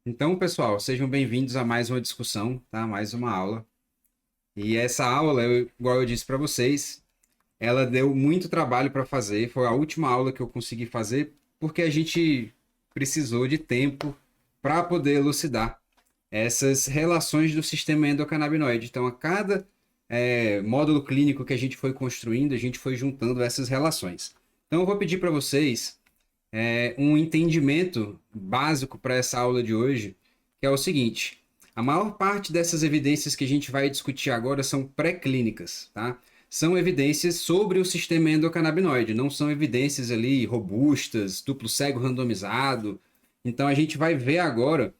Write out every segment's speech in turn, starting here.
Então, pessoal, sejam bem-vindos a mais uma discussão, tá? Mais uma aula. E essa aula, igual eu disse para vocês, ela deu muito trabalho para fazer. Foi a última aula que eu consegui fazer porque a gente precisou de tempo para poder elucidar essas relações do sistema endocannabinoide. Então, a cada módulo clínico que a gente foi construindo, a gente foi juntando essas relações. Então, eu vou pedir para vocês um entendimento básico para essa aula de hoje, que é o seguinte: a maior parte dessas evidências que a gente vai discutir agora são pré-clínicas, tá? São evidências sobre o sistema endocannabinoide, não são evidências ali robustas, duplo cego randomizado. Então a gente vai ver agora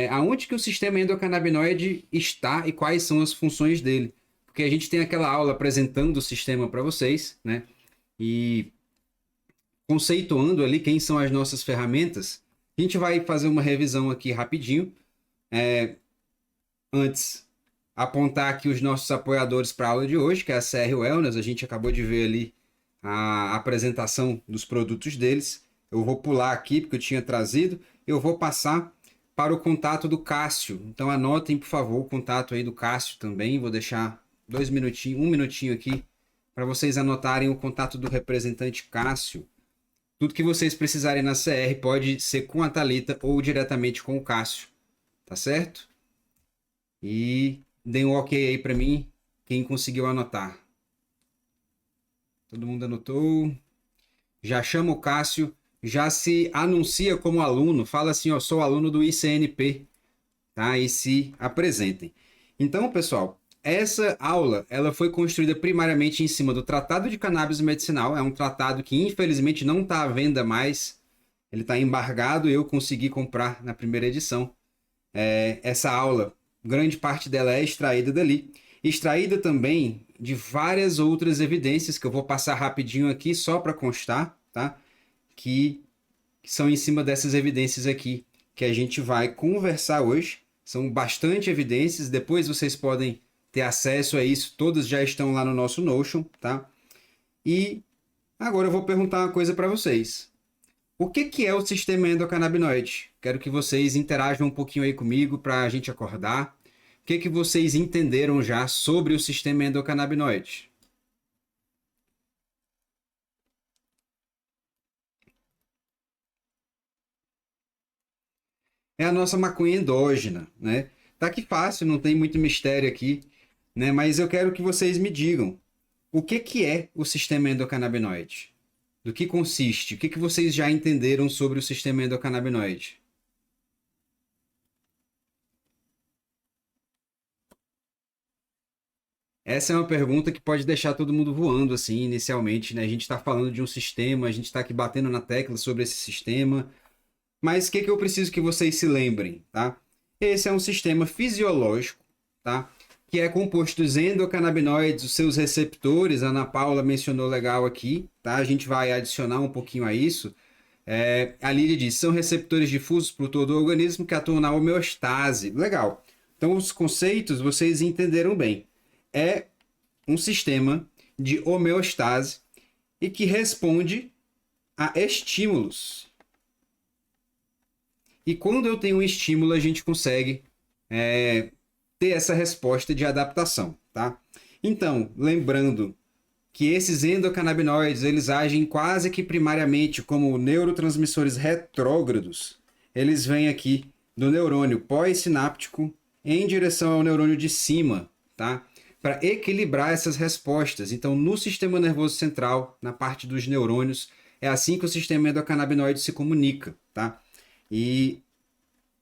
aonde que o sistema endocannabinoide está e quais são as funções dele. Porque a gente tem aquela aula apresentando o sistema para vocês, né? E conceituando ali quem são as nossas ferramentas, a gente vai fazer uma revisão aqui rapidinho. Antes, apontar aqui os nossos apoiadores para a aula de hoje, que é a CR Wellness. A gente acabou de ver ali a apresentação dos produtos deles. Eu vou pular aqui porque eu tinha trazido. Eu vou passar para o contato do Cássio. Então anotem, por favor, o contato aí do Cássio também. Vou deixar um minutinho aqui para vocês anotarem o contato do representante Cássio. Tudo que vocês precisarem na CR pode ser com a Thalita ou diretamente com o Cássio, tá certo? E deem um ok aí para mim, quem conseguiu anotar. Todo mundo anotou? Já chama o Cássio, já se anuncia como aluno, fala assim, ó, sou aluno do ICNP, tá? E se apresentem. Então, pessoal, essa aula, ela foi construída primariamente em cima do Tratado de Cannabis Medicinal. É um tratado que infelizmente não está à venda mais. Ele está embargado e eu consegui comprar na primeira edição. Essa aula, grande parte dela é extraída dali. Extraída também de várias outras evidências que eu vou passar rapidinho aqui só para constar, tá? Que são em cima dessas evidências aqui que a gente vai conversar hoje. São bastante evidências, depois vocês podem ter acesso a isso, todas já estão lá no nosso Notion, tá? E agora eu vou perguntar uma coisa para vocês. O que é o sistema endocannabinoide? Quero que vocês interajam um pouquinho aí comigo para a gente acordar. O que vocês entenderam já sobre o sistema endocannabinoide? É a nossa maconha endógena, né? Tá aqui fácil, não tem muito mistério aqui, né? Mas eu quero que vocês me digam o que é o sistema endocannabinoide? Do que consiste? O que vocês já entenderam sobre o sistema endocannabinoide? Essa é uma pergunta que pode deixar todo mundo voando assim, inicialmente, né? A gente está falando de um sistema, a gente está aqui batendo na tecla sobre esse sistema, mas o que eu preciso que vocês se lembrem, tá? Esse é um sistema fisiológico, tá? Que é composto dos endocannabinoides, os seus receptores, a Ana Paula mencionou legal aqui, tá? A gente vai adicionar um pouquinho a isso. A Lília diz, são receptores difusos por todo o organismo que atuam na homeostase. Legal. Então, os conceitos vocês entenderam bem. É um sistema de homeostase e que responde a estímulos. E quando eu tenho um estímulo, a gente consegue ter essa resposta de adaptação, tá? Então, lembrando que esses endocannabinoides, eles agem quase que primariamente como neurotransmissores retrógrados. Eles vêm aqui do neurônio pós-sináptico em direção ao neurônio de cima, tá? Para equilibrar essas respostas. Então, no sistema nervoso central, na parte dos neurônios, é assim que o sistema endocannabinoide se comunica, tá? E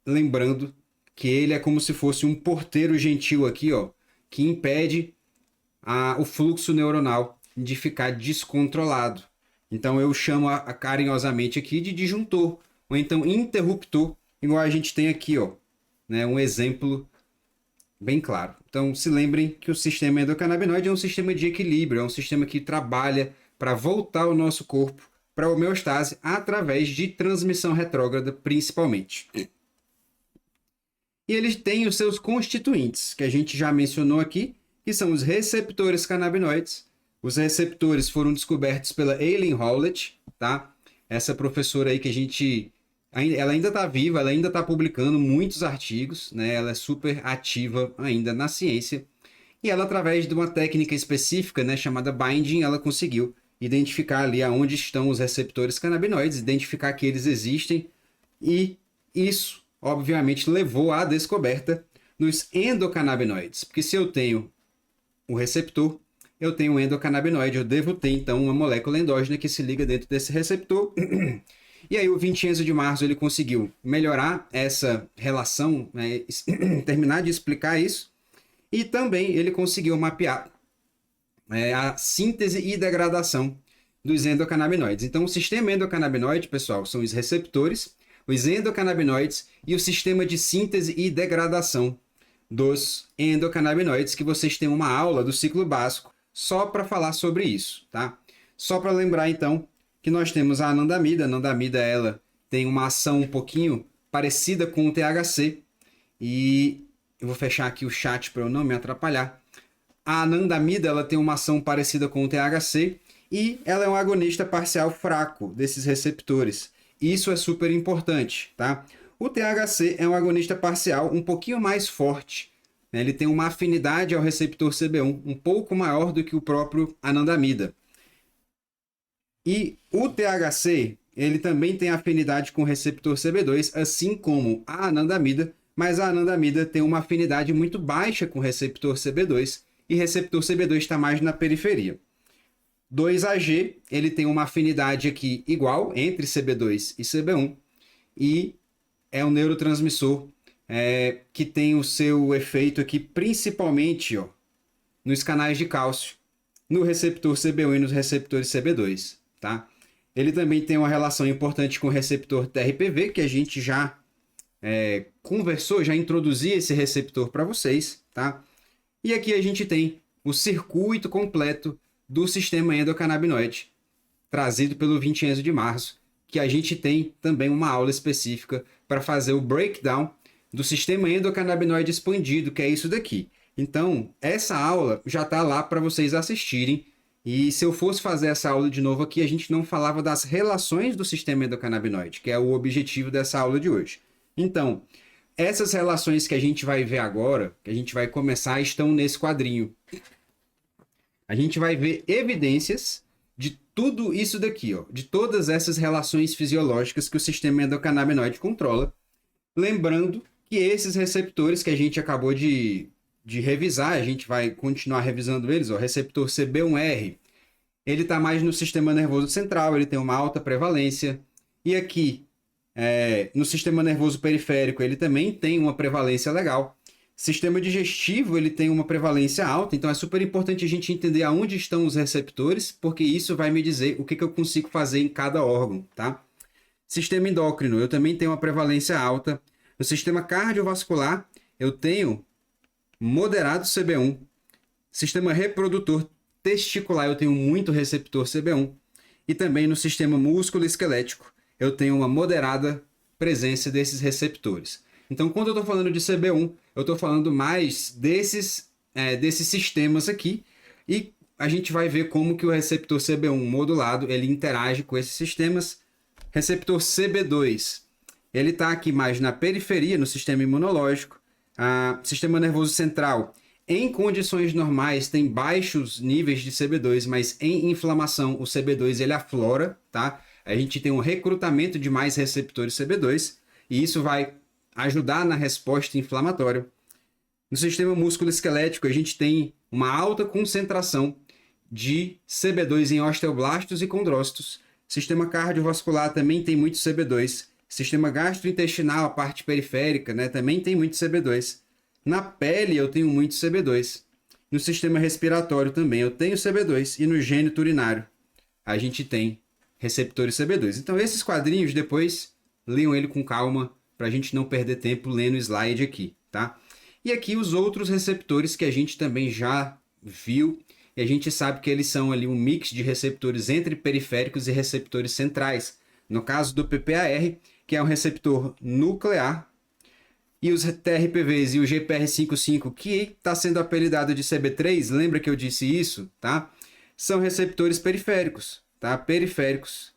lembrando que ele é como se fosse um porteiro gentil aqui, ó, que impede o fluxo neuronal de ficar descontrolado. Então eu chamo carinhosamente aqui de disjuntor, ou então interruptor, igual a gente tem aqui, ó, né, um exemplo bem claro. Então se lembrem que o sistema endocannabinoide é um sistema de equilíbrio, é um sistema que trabalha para voltar o nosso corpo para a homeostase através de transmissão retrógrada, principalmente. E eles têm os seus constituintes, que a gente já mencionou aqui, que são os receptores canabinoides. Os receptores foram descobertos pela Eileen Howlett, tá? Essa professora aí que a gente ela ainda está viva, ela ainda está publicando muitos artigos, né? Ela é super ativa ainda na ciência. E ela, através de uma técnica específica, né, chamada binding, ela conseguiu identificar ali aonde estão os receptores canabinoides, identificar que eles existem, e isso, obviamente, levou à descoberta dos endocannabinoides. Porque se eu tenho o receptor, eu tenho um endocannabinoide, eu devo ter, então, uma molécula endógena que se liga dentro desse receptor. E aí o Vincenzo de Marzo ele conseguiu melhorar essa relação, né, terminar de explicar isso, e também ele conseguiu mapear a síntese e degradação dos endocannabinoides. Então o sistema endocannabinoide, pessoal, são os receptores, os endocannabinoides e o sistema de síntese e degradação dos endocannabinoides, que vocês têm uma aula do ciclo básico só para falar sobre isso, tá? Só para lembrar então que nós temos a anandamida. A anandamida ela tem uma ação um pouquinho parecida com o THC, e eu vou fechar aqui o chat para eu não me atrapalhar. A anandamida ela tem uma ação parecida com o THC e ela é um agonista parcial fraco desses receptores. Isso é super importante, tá? O THC é um agonista parcial um pouquinho mais forte, né? Ele tem uma afinidade ao receptor CB1 um pouco maior do que o próprio anandamida. E o THC, ele também tem afinidade com o receptor CB2, assim como a anandamida, mas a anandamida tem uma afinidade muito baixa com o receptor CB2, e receptor CB2 está mais na periferia. 2-AG, ele tem uma afinidade aqui igual entre CB2 e CB1, e é um neurotransmissor que tem o seu efeito aqui principalmente nos canais de cálcio, no receptor CB1 e nos receptores CB2. Tá? Ele também tem uma relação importante com o receptor TRPV, que a gente já conversou, já introduzi esse receptor para vocês. Tá? E aqui a gente tem o circuito completo do sistema endocannabinoide, trazido pelo Vincenzo de Marzo, que a gente tem também uma aula específica para fazer o breakdown do sistema endocannabinoide expandido, que é isso daqui. Então, essa aula já está lá para vocês assistirem. E se eu fosse fazer essa aula de novo aqui, a gente não falava das relações do sistema endocannabinoide, que é o objetivo dessa aula de hoje. Então, essas relações que a gente vai ver agora, que a gente vai começar, estão nesse quadrinho. A gente vai ver evidências de tudo isso daqui, de todas essas relações fisiológicas que o sistema endocannabinoide controla. Lembrando que esses receptores que a gente acabou de revisar, a gente vai continuar revisando eles, o receptor CB1R, ele está mais no sistema nervoso central, ele tem uma alta prevalência. E aqui, no sistema nervoso periférico, ele também tem uma prevalência legal. Sistema digestivo, ele tem uma prevalência alta, então é super importante a gente entender aonde estão os receptores, porque isso vai me dizer o que eu consigo fazer em cada órgão, tá? Sistema endócrino, eu também tenho uma prevalência alta. No sistema cardiovascular, eu tenho moderado CB1. Sistema reprodutor testicular, eu tenho muito receptor CB1. E também no sistema músculo-esquelético, eu tenho uma moderada presença desses receptores. Então, quando eu estou falando de CB1, eu estou falando mais desses sistemas aqui, e a gente vai ver como que o receptor CB1 modulado ele interage com esses sistemas. Receptor CB2, ele está aqui mais na periferia, no sistema imunológico. Sistema nervoso central, em condições normais, tem baixos níveis de CB2, mas em inflamação o CB2 ele aflora, tá? A gente tem um recrutamento de mais receptores CB2, e isso vai ajudar na resposta inflamatória. No sistema músculo-esquelético, a gente tem uma alta concentração de CB2 em osteoblastos e condrócitos. Sistema cardiovascular também tem muito CB2. Sistema gastrointestinal, a parte periférica, né, também tem muito CB2. Na pele eu tenho muito CB2. No sistema respiratório também eu tenho CB2. E no gênito urinário a gente tem receptores CB2. Então esses quadrinhos depois leiam ele com calma para a gente não perder tempo lendo o slide aqui, tá? E aqui os outros receptores que a gente também já viu, e a gente sabe que eles são ali um mix de receptores entre periféricos e receptores centrais. No caso do PPAR, que é um receptor nuclear, e os TRPVs e o GPR55, que está sendo apelidado de CB3, lembra que eu disse isso, tá? São receptores periféricos, tá? Periféricos.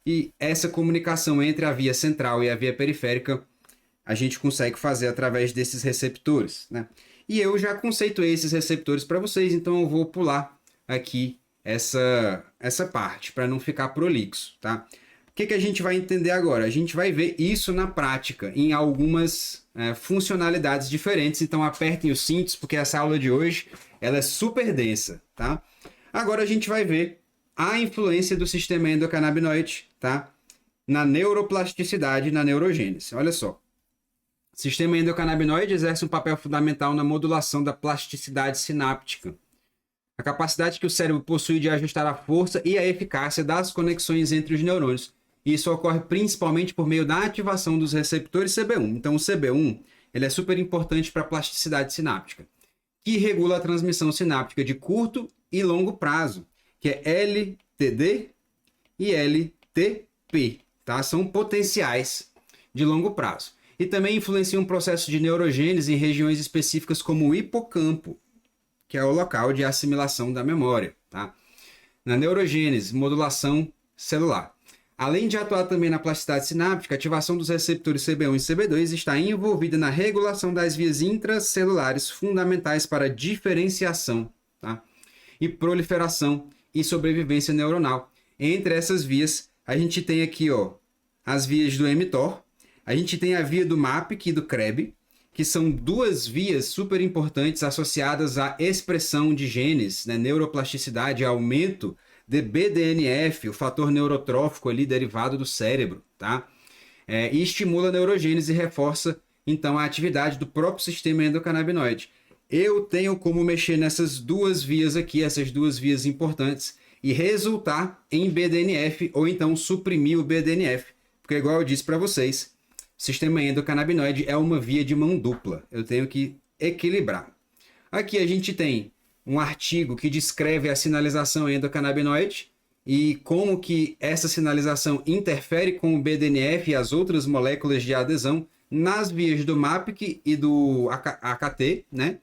E essa comunicação entre a via central e a via periférica a gente consegue fazer através desses receptores, né? E eu já conceituei esses receptores para vocês, então eu vou pular aqui essa parte para não ficar prolixo, tá? O que a gente vai entender agora? A gente vai ver isso na prática, em algumas funcionalidades diferentes. Então apertem os cintos, porque essa aula de hoje ela é super densa, tá? Agora a gente vai ver a influência do sistema endocannabinoide, tá? Na neuroplasticidade e na neurogênese. Olha só. O sistema endocannabinoide exerce um papel fundamental na modulação da plasticidade sináptica, a capacidade que o cérebro possui de ajustar a força e a eficácia das conexões entre os neurônios. Isso ocorre principalmente por meio da ativação dos receptores CB1. Então, o CB1 ele é super importante para a plasticidade sináptica, que regula a transmissão sináptica de curto e longo prazo, que é LTD e LTP, tá? São potenciais de longo prazo. E também influencia um processo de neurogênese em regiões específicas como o hipocampo, que é o local de assimilação da memória, tá? Na neurogênese, modulação celular. Além de atuar também na plasticidade sináptica, a ativação dos receptores CB1 e CB2 está envolvida na regulação das vias intracelulares fundamentais para a diferenciação, tá? E proliferação e sobrevivência neuronal. Entre essas vias, a gente tem aqui as vias do mTOR, a gente tem a via do MAPK e do CREB, que são duas vias super importantes associadas à expressão de genes, né, neuroplasticidade e aumento de BDNF, o fator neurotrófico ali derivado do cérebro, tá? E estimula a neurogênese e reforça, então, a atividade do próprio sistema endocannabinoide. Eu tenho como mexer nessas duas vias aqui, essas duas vias importantes, e resultar em BDNF, ou então suprimir o BDNF, porque igual eu disse para vocês, o sistema endocannabinoide é uma via de mão dupla. Eu tenho que equilibrar. Aqui a gente tem um artigo que descreve a sinalização endocannabinoide e como que essa sinalização interfere com o BDNF e as outras moléculas de adesão nas vias do MAPK e do AKT, né?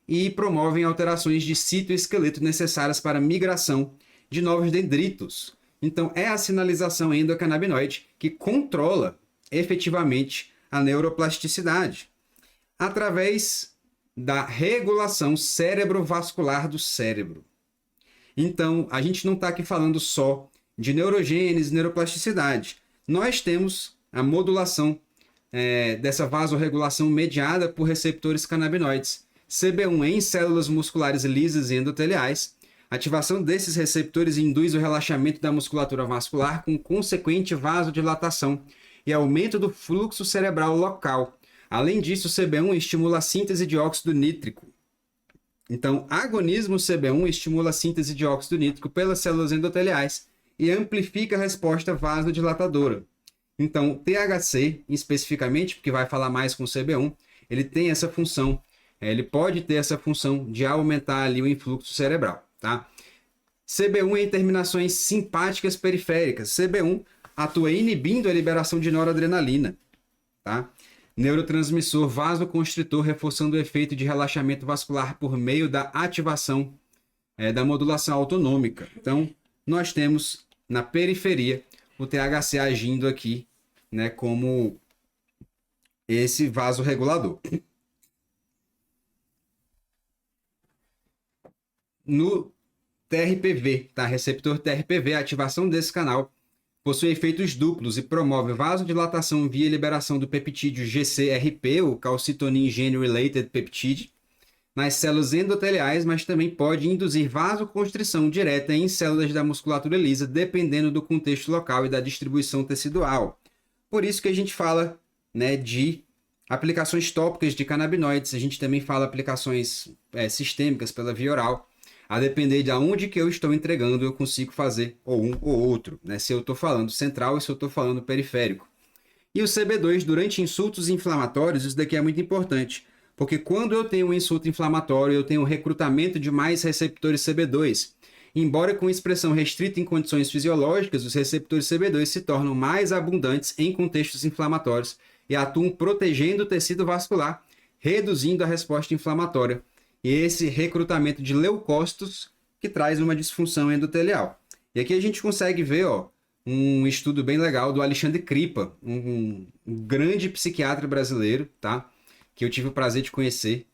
E promovem alterações de citoesqueleto necessárias para a migração de novos dendritos. Então, é a sinalização endocannabinoide que controla efetivamente a neuroplasticidade através da regulação cerebrovascular do cérebro. Então, a gente não está aqui falando só de neurogênese, neuroplasticidade. Nós temos a modulação dessa vasorregulação mediada por receptores canabinoides, CB1 em células musculares lisas e endoteliais. A ativação desses receptores induz o relaxamento da musculatura vascular com consequente vasodilatação e aumento do fluxo cerebral local. Além disso, o CB1 estimula a síntese de óxido nítrico. Então, agonismo CB1 estimula a síntese de óxido nítrico pelas células endoteliais e amplifica a resposta vasodilatadora. Então, THC, especificamente, porque vai falar mais com o CB1, ele tem essa função, ele pode ter essa função de aumentar ali o influxo cerebral, tá? CB1 em terminações simpáticas periféricas. CB1 atua inibindo a liberação de noradrenalina, tá? Neurotransmissor vasoconstritor, reforçando o efeito de relaxamento vascular por meio da ativação da modulação autonômica. Então, nós temos na periferia o THC agindo aqui, né, como esse vasorregulador. No TRPV, tá? Receptor TRPV, a ativação desse canal possui efeitos duplos e promove vasodilatação via liberação do peptídeo GCRP, o Calcitonin Gene Related Peptide, nas células endoteliais, mas também pode induzir vasoconstrição direta em células da musculatura lisa, dependendo do contexto local e da distribuição tecidual. Por isso que a gente fala, né, de aplicações tópicas de canabinoides, a gente também fala aplicações sistêmicas pela via oral. A depender de onde que eu estou entregando, eu consigo fazer ou um ou outro, né? Se eu estou falando central e se eu estou falando periférico. E o CB2, durante insultos inflamatórios, isso daqui é muito importante, porque quando eu tenho um insulto inflamatório, eu tenho um recrutamento de mais receptores CB2. Embora com expressão restrita em condições fisiológicas, os receptores CB2 se tornam mais abundantes em contextos inflamatórios e atuam protegendo o tecido vascular, reduzindo a resposta inflamatória. E esse recrutamento de leucócitos que traz uma disfunção endotelial. E aqui a gente consegue ver, um estudo bem legal do Alexandre Kripa, um grande psiquiatra brasileiro, tá? Que eu tive o prazer de conhecer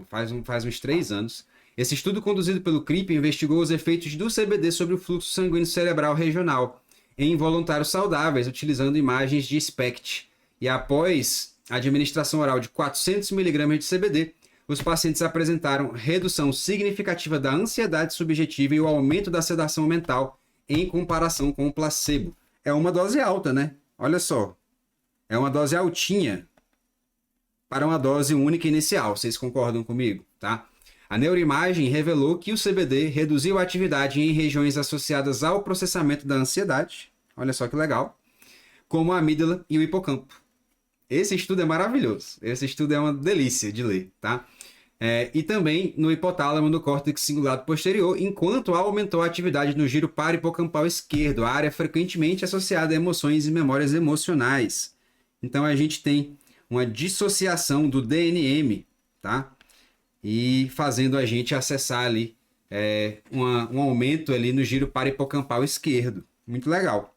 faz uns 3 anos. Esse estudo conduzido pelo Kripa investigou os efeitos do CBD sobre o fluxo sanguíneo cerebral regional em voluntários saudáveis, utilizando imagens de SPECT. E após a administração oral de 400 mg de CBD, os pacientes apresentaram redução significativa da ansiedade subjetiva e o aumento da sedação mental em comparação com o placebo. É uma dose alta, né? Olha só. É uma dose altinha para uma dose única inicial. Vocês concordam comigo, tá? A neuroimagem revelou que o CBD reduziu a atividade em regiões associadas ao processamento da ansiedade. Olha só que legal. Como a amígdala e o hipocampo. Esse estudo é maravilhoso. Esse estudo é uma delícia de ler, tá? E também no hipotálamo no córtex cingulado posterior, enquanto aumentou a atividade no giro parahipocampal esquerdo, a área frequentemente associada a emoções e memórias emocionais. Então a gente tem uma dissociação do DNM, tá? E fazendo a gente acessar ali um aumento ali no giro parahipocampal esquerdo. Muito legal.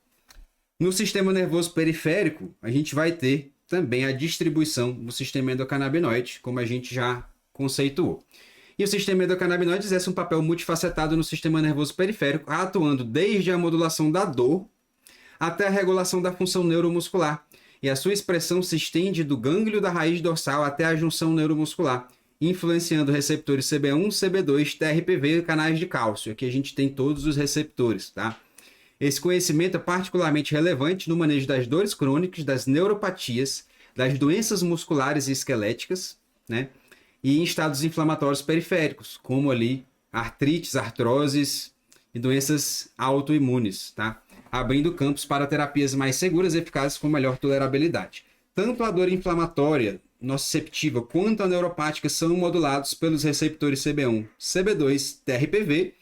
No sistema nervoso periférico, a gente vai ter também a distribuição do sistema endocannabinoide, como a gente já conceituou. E o sistema endocannabinoide exerce um papel multifacetado no sistema nervoso periférico, atuando desde a modulação da dor até a regulação da função neuromuscular. E a sua expressão se estende do gânglio da raiz dorsal até a junção neuromuscular, influenciando receptores CB1, CB2, TRPV e canais de cálcio. Aqui a gente tem todos os receptores, tá? Esse conhecimento é particularmente relevante no manejo das dores crônicas, das neuropatias, das doenças musculares e esqueléticas, né? E em estados inflamatórios periféricos, como ali artrites, artroses e doenças autoimunes, tá? Abrindo campos para terapias mais seguras e eficazes com melhor tolerabilidade. Tanto a dor inflamatória nociceptiva quanto a neuropática são modulados pelos receptores CB1, CB2, TRPV,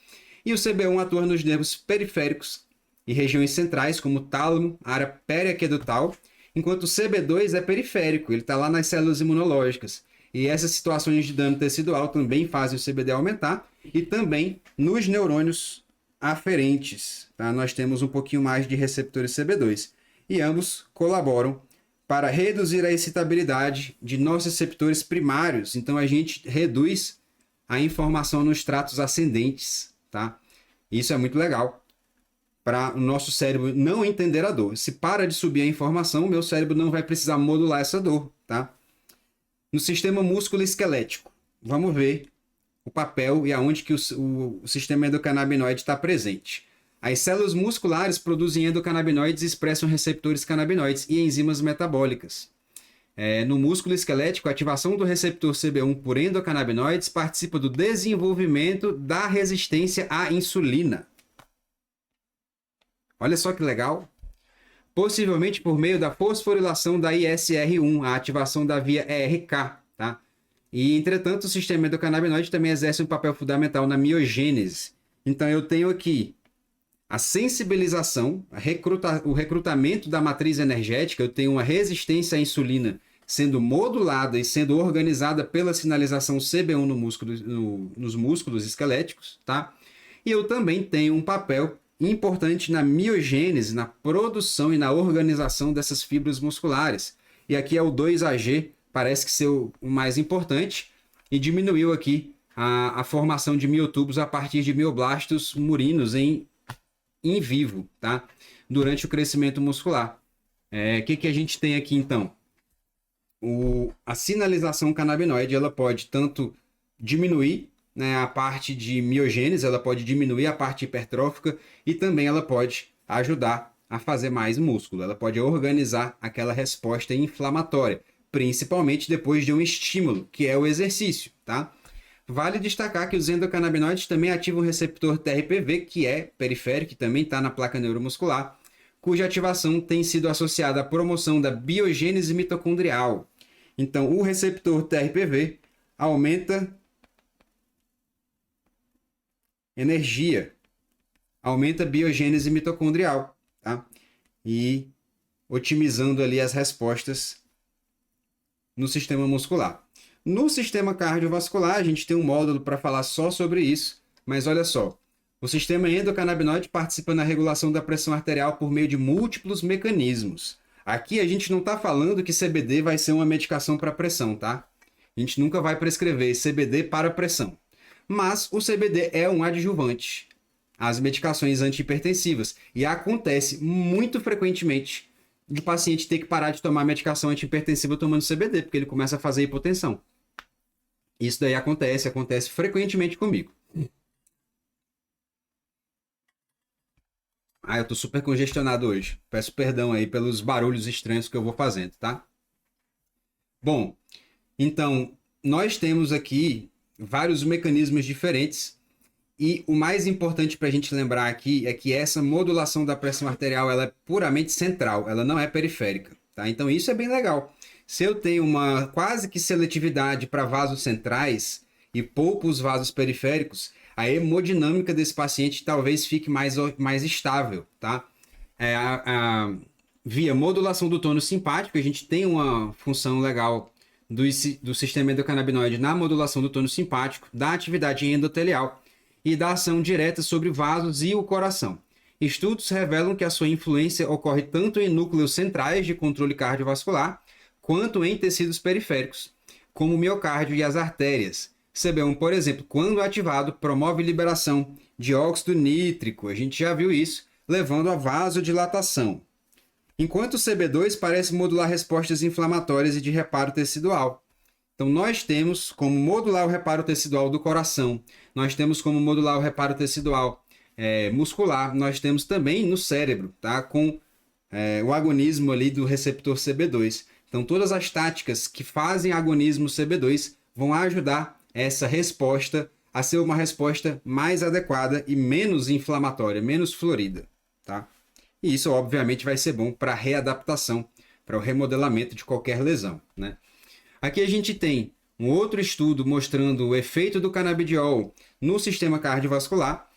e o CB1 atua nos nervos periféricos e regiões centrais, como o tálamo, a área periaquedutal, enquanto o CB2 é periférico, ele está lá nas células imunológicas. E essas situações de dano tecidual também fazem o CBD aumentar, e também nos neurônios aferentes, tá? Nós temos um pouquinho mais de receptores CB2, e ambos colaboram para reduzir a excitabilidade de nossos receptores primários. Então a gente reduz a informação nos tratos ascendentes, tá? Isso é muito legal para o nosso cérebro não entender a dor. Se para de subir a informação, o meu cérebro não vai precisar modular essa dor, tá? No sistema músculo-esquelético, vamos ver o papel e aonde que o sistema endocannabinoide está presente. As células musculares produzem endocannabinoides e expressam receptores canabinoides e enzimas metabólicas. No músculo esquelético, a ativação do receptor CB1 por endocannabinoides participa do desenvolvimento da resistência à insulina. Olha só que legal! Possivelmente por meio da fosforilação da ISR1, a ativação da via ERK, tá? E, entretanto, o sistema endocannabinoide também exerce um papel fundamental na miogênese. Então, eu tenho aqui a sensibilização, o recrutamento da matriz energética, eu tenho uma resistência à insulina sendo modulada e sendo organizada pela sinalização CB1 nos músculos esqueléticos, tá? E eu também tenho um papel importante na miogênese, na produção e na organização dessas fibras musculares. E aqui é o 2AG, parece que ser o mais importante, e diminuiu aqui a formação de miotubos a partir de mioblastos murinos em vivo, tá? Durante o crescimento muscular. Que a gente tem aqui, então? A sinalização canabinoide, ela pode tanto diminuir, né, a parte de miogênese, ela pode diminuir a parte hipertrófica e também ela pode ajudar a fazer mais músculo. Ela pode organizar aquela resposta inflamatória, principalmente depois de um estímulo, que é o exercício, tá? Vale destacar que os endocannabinoides também ativam o receptor TRPV, que é periférico, que também está na placa neuromuscular, cuja ativação tem sido associada à promoção da biogênese mitocondrial. Então, o receptor TRPV aumenta energia, aumenta a biogênese mitocondrial, tá? E otimizando ali as respostas no sistema muscular. No sistema cardiovascular, a gente tem um módulo para falar só sobre isso, mas olha só, O sistema endocannabinoide participa na regulação da pressão arterial por meio de múltiplos mecanismos. Aqui a gente não está falando que CBD vai ser uma medicação para pressão, tá? A gente nunca vai prescrever CBD para pressão. Mas o CBD é um adjuvante às medicações antihipertensivas. E acontece muito frequentemente de paciente ter que parar de tomar medicação antihipertensiva tomando CBD, porque ele começa a fazer hipotensão. Isso daí acontece frequentemente comigo. Eu tô super congestionado hoje. Peço perdão aí pelos barulhos estranhos que eu vou fazendo, tá? Bom, então, nós temos aqui vários mecanismos diferentes e o mais importante para a gente lembrar aqui é que essa modulação da pressão arterial ela é puramente central, ela não é periférica, tá? Então isso é bem legal. Se eu tenho uma quase que seletividade para vasos centrais e pouco os vasos periféricos, a hemodinâmica desse paciente talvez fique mais estável, tá? Via modulação do tônus simpático, a gente tem uma função legal do sistema endocannabinoide na modulação do tônus simpático, da atividade endotelial e da ação direta sobre vasos e o coração. Estudos revelam que a sua influência ocorre tanto em núcleos centrais de controle cardiovascular, quanto em tecidos periféricos, como o miocárdio e as artérias. CB1, por exemplo, quando ativado, promove liberação de óxido nítrico, a gente já viu isso, levando a vasodilatação. Enquanto o CB2 parece modular respostas inflamatórias e de reparo tecidual. Então, nós temos como modular o reparo tecidual do coração, nós temos como modular o reparo tecidual muscular, nós temos também no cérebro, tá? Com o agonismo ali do receptor CB2. Então, todas as táticas que fazem agonismo CB2 vão ajudar essa resposta a ser uma resposta mais adequada e menos inflamatória, menos florida, tá? E isso, obviamente, vai ser bom para a readaptação, para o remodelamento de qualquer lesão, né? Aqui a gente tem um outro estudo mostrando o efeito do canabidiol no sistema cardiovascular.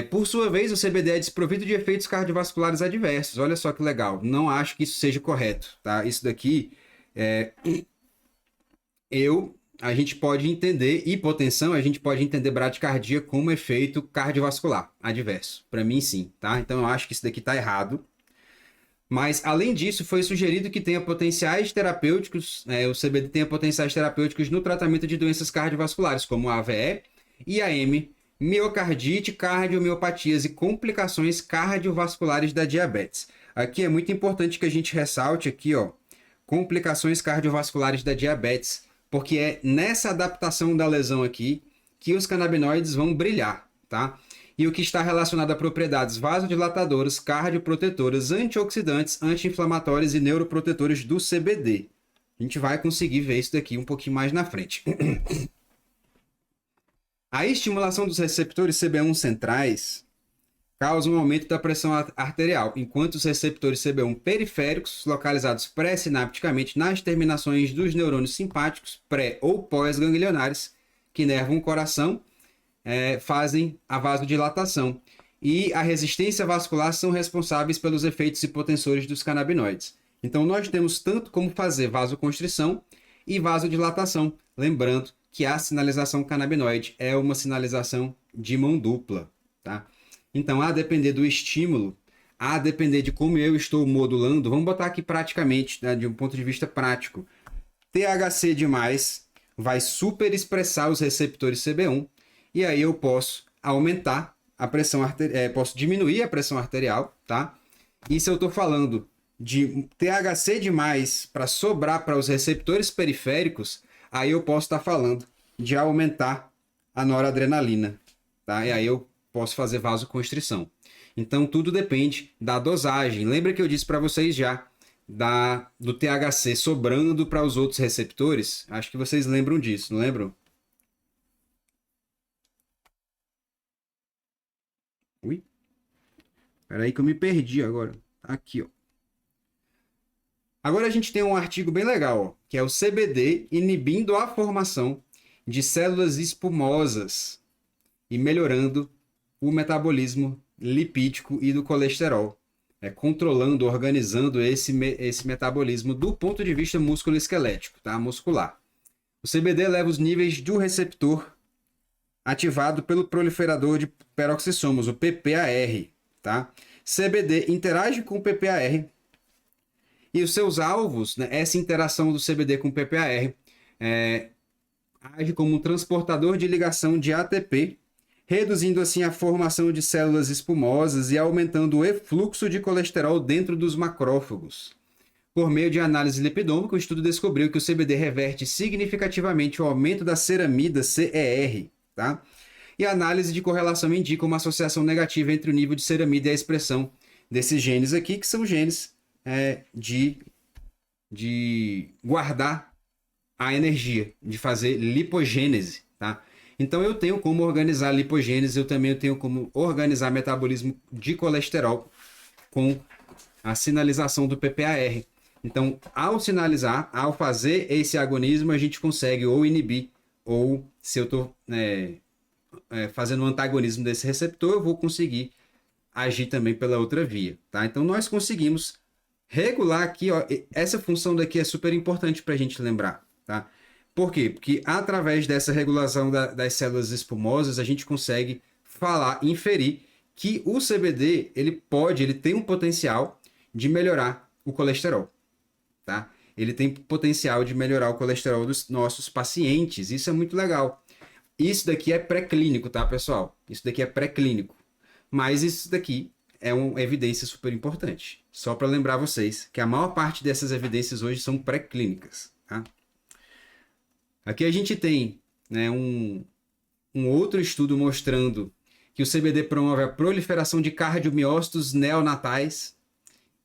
Por sua vez, o CBD é desprovido de efeitos cardiovasculares adversos. Olha só que legal. Não acho que isso seja correto, tá? Isso daqui, a gente pode entender hipotensão, a gente pode entender bradicardia como efeito cardiovascular adverso. Para mim, sim, tá? Então, eu acho que isso daqui está errado. Mas, além disso, foi sugerido que tenha potenciais terapêuticos, o CBD tenha potenciais terapêuticos no tratamento de doenças cardiovasculares, como a AVE, IAM, miocardite, cardiomiopatias e complicações cardiovasculares da diabetes. Aqui é muito importante que a gente ressalte aqui, ó, complicações cardiovasculares da diabetes, porque é nessa adaptação da lesão aqui que os canabinoides vão brilhar, tá? E o que está relacionado a propriedades vasodilatadoras, cardioprotetoras, antioxidantes, anti-inflamatórias e neuroprotetores do CBD. A gente vai conseguir ver isso daqui um pouquinho mais na frente. A estimulação dos receptores CB1 centrais causa um aumento da pressão arterial, enquanto os receptores CB1 periféricos, localizados pré-sinapticamente nas terminações dos neurônios simpáticos, pré- ou pós-ganglionares, que inervam o coração, fazem a vasodilatação. E a resistência vascular são responsáveis pelos efeitos hipotensores dos canabinoides. Então, nós temos tanto como fazer vasoconstrição e vasodilatação. Lembrando que a sinalização canabinoide é uma sinalização de mão dupla, tá? Então, a depender do estímulo, a depender de como eu estou modulando, vamos botar aqui praticamente, né, de um ponto de vista prático. THC demais vai super expressar os receptores CB1 e aí eu posso aumentar a pressão arterial, posso diminuir a pressão arterial, tá? E se eu estou falando de THC demais para sobrar para os receptores periféricos, aí eu posso estar falando de aumentar a noradrenalina, tá? E aí eu posso fazer vasoconstrição. Então, tudo depende da dosagem. Lembra que eu disse para vocês já do THC sobrando para os outros receptores? Acho que vocês lembram disso, não lembram? Ui, peraí que eu me perdi agora. Aqui, ó. Agora a gente tem um artigo bem legal, ó, que é o CBD inibindo a formação de células espumosas e melhorando o metabolismo lipídico e do colesterol, controlando, organizando esse metabolismo do ponto de vista musculoesquelético, tá? Muscular. O CBD eleva os níveis do receptor ativado pelo proliferador de peroxissomos, o PPAR, tá? CBD interage com o PPAR e os seus alvos, né, essa interação do CBD com o PPAR, age como um transportador de ligação de ATP, reduzindo assim a formação de células espumosas e aumentando o efluxo de colesterol dentro dos macrófagos. Por meio de análise lipidômica, o estudo descobriu que o CBD reverte significativamente o aumento da ceramida CER, tá? E a análise de correlação indica uma associação negativa entre o nível de ceramida e a expressão desses genes aqui, que são genes de guardar a energia, de fazer lipogênese, tá? Então eu tenho como organizar a lipogênese, eu também tenho como organizar metabolismo de colesterol com a sinalização do PPAR. Então, ao sinalizar, ao fazer esse agonismo, a gente consegue ou inibir, ou se eu estou fazendo um antagonismo desse receptor, eu vou conseguir agir também pela outra via, tá? Então, nós conseguimos regular aqui, ó, essa função daqui é super importante para a gente lembrar, tá? Por quê? Porque através dessa regulação das células espumosas, a gente consegue inferir que o CBD, ele tem um potencial de melhorar o colesterol, tá? Ele tem potencial de melhorar o colesterol dos nossos pacientes. Isso é muito legal. Isso daqui é pré-clínico, tá, pessoal? Isso daqui é pré-clínico. Mas isso daqui é uma evidência super importante. Só para lembrar vocês que a maior parte dessas evidências hoje são pré-clínicas, tá? Aqui a gente tem, né, um outro estudo mostrando que o CBD promove a proliferação de cardiomiócitos neonatais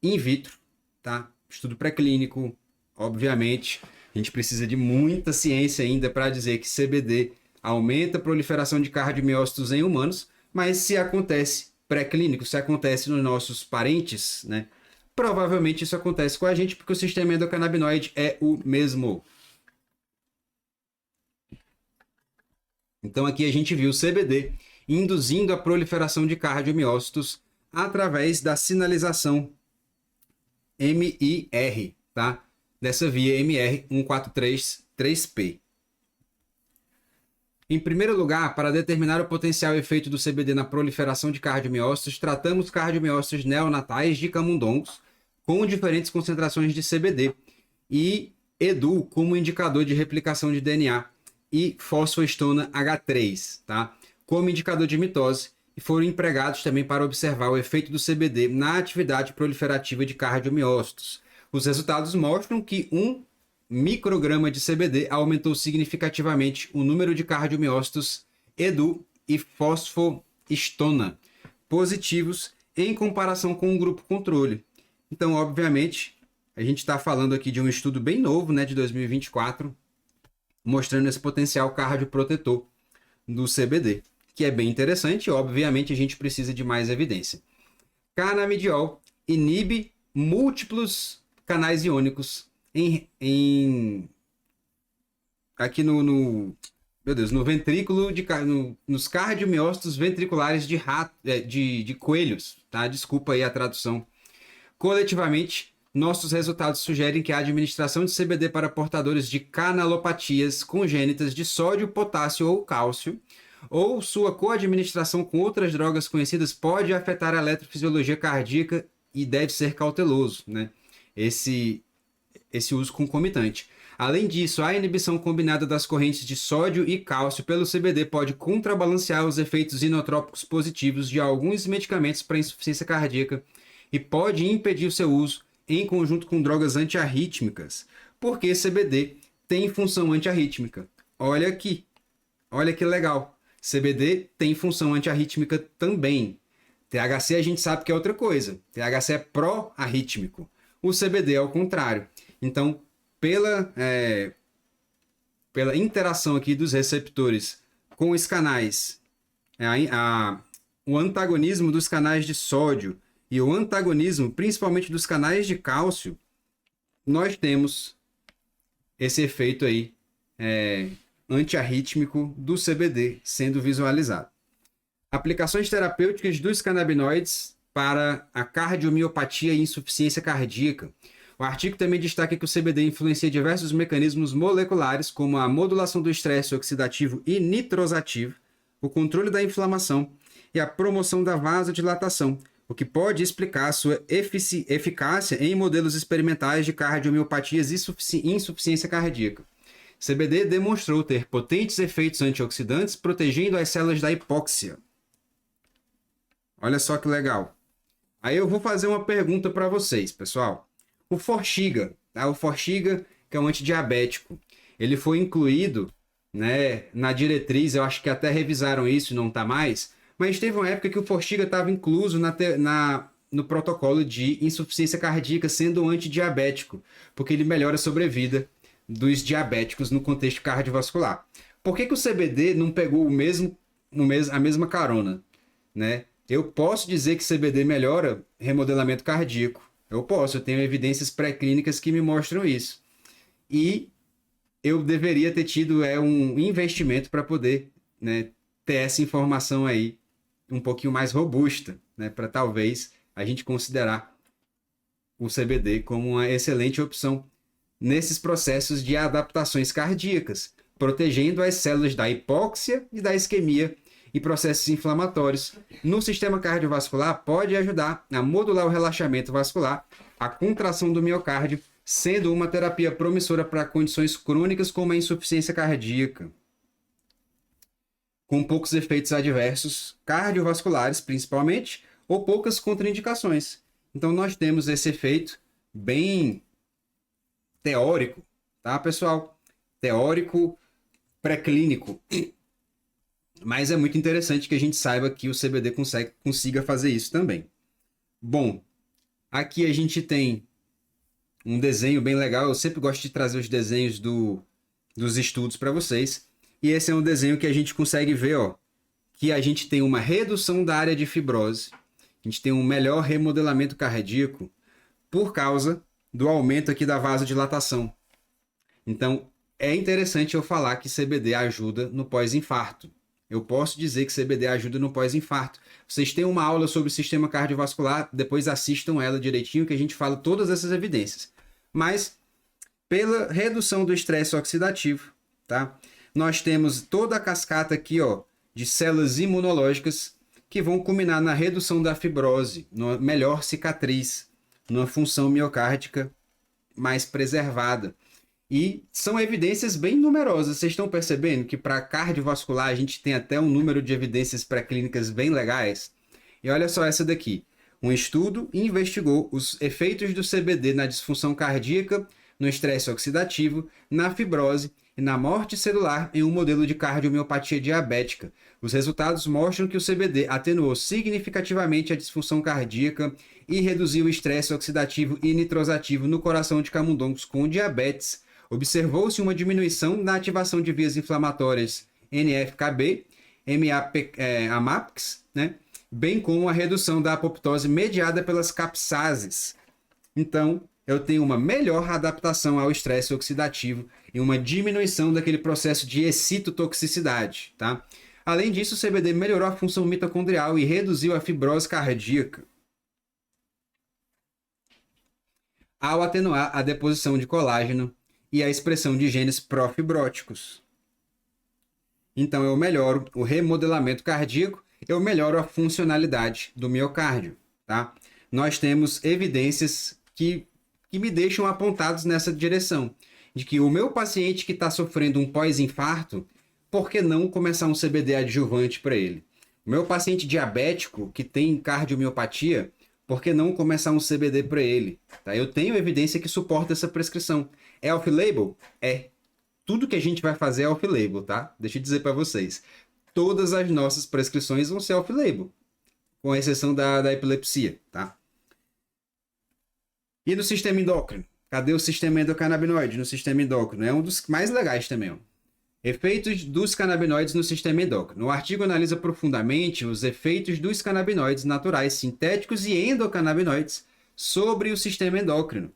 in vitro, tá? Estudo pré-clínico, obviamente. A gente precisa de muita ciência ainda para dizer que CBD aumenta a proliferação de cardiomiócitos em humanos, mas se acontece pré-clínico, se acontece nos nossos parentes, né? Provavelmente isso acontece com a gente porque o sistema endocannabinoide é o mesmo. Então aqui a gente viu o CBD induzindo a proliferação de cardiomiócitos através da sinalização MIR, tá? Dessa via MR1433P. Em primeiro lugar, para determinar o potencial efeito do CBD na proliferação de cardiomiócitos, tratamos cardiomiócitos neonatais de camundongos com diferentes concentrações de CBD e EDU como indicador de replicação de DNA e fosfoestona H3, tá? Como indicador de mitose, e foram empregados também para observar o efeito do CBD na atividade proliferativa de cardiomiócitos. Os resultados mostram que 1 micrograma de CBD aumentou significativamente o número de cardiomiócitos EDU e fosfoestona positivos em comparação com o grupo controle. Então, obviamente, a gente está falando aqui de um estudo bem novo, né, de 2024, mostrando esse potencial cardioprotetor do CBD, que é bem interessante. Obviamente, a gente precisa de mais evidência. Cannabidiol inibe múltiplos canais iônicos aqui no ventrículo nos cardiomiócitos ventriculares de coelhos, tá? Desculpa aí a tradução. Coletivamente, nossos resultados sugerem que a administração de CBD para portadores de canalopatias congênitas de sódio, potássio ou cálcio, ou sua coadministração com outras drogas conhecidas, pode afetar a eletrofisiologia cardíaca e deve ser cauteloso, né? Esse uso concomitante. Além disso, a inibição combinada das correntes de sódio e cálcio pelo CBD pode contrabalancear os efeitos inotrópicos positivos de alguns medicamentos para insuficiência cardíaca e pode impedir o seu uso em conjunto com drogas antiarrítmicas, porque CBD tem função antiarrítmica. Olha aqui, olha que legal. CBD tem função antiarrítmica também. THC a gente sabe que é outra coisa. THC é pró-arrítmico. O CBD é o contrário. Então, pela interação aqui dos receptores com os canais, o antagonismo dos canais de sódio e o antagonismo principalmente dos canais de cálcio, nós temos esse efeito aí antiarrítmico do CBD sendo visualizado. Aplicações terapêuticas dos canabinoides para a cardiomiopatia e insuficiência cardíaca. O artigo também destaca que o CBD influencia diversos mecanismos moleculares, como a modulação do estresse oxidativo e nitrosativo, o controle da inflamação e a promoção da vasodilatação, o que pode explicar sua eficácia em modelos experimentais de cardiomiopatias e insuficiência cardíaca. CBD demonstrou ter potentes efeitos antioxidantes protegendo as células da hipóxia. Olha só que legal. Aí eu vou fazer uma pergunta para vocês, pessoal. O Forxiga, tá? O Forxiga, que é um antidiabético, ele foi incluído, né, na diretriz, eu acho que até revisaram isso e não está mais, mas teve uma época que o Forxiga estava incluso no protocolo de insuficiência cardíaca, sendo um antidiabético, porque ele melhora a sobrevida dos diabéticos no contexto cardiovascular. Por que o CBD não pegou a mesma carona, né? Eu posso dizer que CBD melhora remodelamento cardíaco. Eu tenho evidências pré-clínicas que me mostram isso. E eu deveria ter tido um investimento para poder, né, ter essa informação aí um pouquinho mais robusta, né, para talvez a gente considerar o CBD como uma excelente opção nesses processos de adaptações cardíacas, protegendo as células da hipóxia e da isquemia e processos inflamatórios. No sistema cardiovascular, pode ajudar a modular o relaxamento vascular, a contração do miocárdio, sendo uma terapia promissora para condições crônicas como a insuficiência cardíaca, com poucos efeitos adversos cardiovasculares, principalmente, ou poucas contraindicações. Então, nós temos esse efeito bem teórico, tá, pessoal? Teórico, pré-clínico. Mas é muito interessante que a gente saiba que o CBD consiga fazer isso também. Bom, aqui a gente tem um desenho bem legal. Eu sempre gosto de trazer os desenhos dos estudos para vocês. E esse é um desenho que a gente consegue ver, ó, que a gente tem uma redução da área de fibrose, a gente tem um melhor remodelamento cardíaco por causa do aumento aqui da vasodilatação. Então, é interessante eu falar que CBD ajuda no pós-infarto. Eu posso dizer que CBD ajuda no pós-infarto. Vocês têm uma aula sobre o sistema cardiovascular, depois assistam ela direitinho, que a gente fala todas essas evidências. Mas, pela redução do estresse oxidativo, tá? Nós temos toda a cascata aqui, ó, de células imunológicas que vão culminar na redução da fibrose, numa melhor cicatriz, numa função miocárdica mais preservada. E são evidências bem numerosas. Vocês estão percebendo que para cardiovascular a gente tem até um número de evidências pré-clínicas bem legais? E olha só essa daqui. Um estudo investigou os efeitos do CBD na disfunção cardíaca, no estresse oxidativo, na fibrose e na morte celular em um modelo de cardiomiopatia diabética. Os resultados mostram que o CBD atenuou significativamente a disfunção cardíaca e reduziu o estresse oxidativo e nitrosativo no coração de camundongos com diabetes. Observou-se uma diminuição na ativação de vias inflamatórias NF-κB, MAPX, né? Bem como a redução da apoptose mediada pelas capsases. Então, eu tenho uma melhor adaptação ao estresse oxidativo e uma diminuição daquele processo de excitotoxicidade, tá? Além disso, o CBD melhorou a função mitocondrial e reduziu a fibrose cardíaca, ao atenuar a deposição de colágeno e a expressão de genes profibróticos. Então, eu melhoro o remodelamento cardíaco, eu melhoro a funcionalidade do miocárdio, tá? Nós temos evidências que me deixam apontados nessa direção, de que o meu paciente que está sofrendo um pós-infarto, por que não começar um CBD adjuvante para ele? O meu paciente diabético que tem cardiomiopatia, por que não começar um CBD para ele? Tá? Eu tenho evidência que suporta essa prescrição. É off-label? É. Tudo que a gente vai fazer é off-label, tá? Deixa eu dizer para vocês. Todas as nossas prescrições vão ser off-label, com exceção da epilepsia, tá? E no sistema endócrino? Cadê o sistema endocannabinoide no sistema endócrino? É um dos mais legais também, ó. Efeitos dos canabinoides no sistema endócrino. O artigo analisa profundamente os efeitos dos canabinoides naturais, sintéticos e endocannabinoides sobre o sistema endócrino.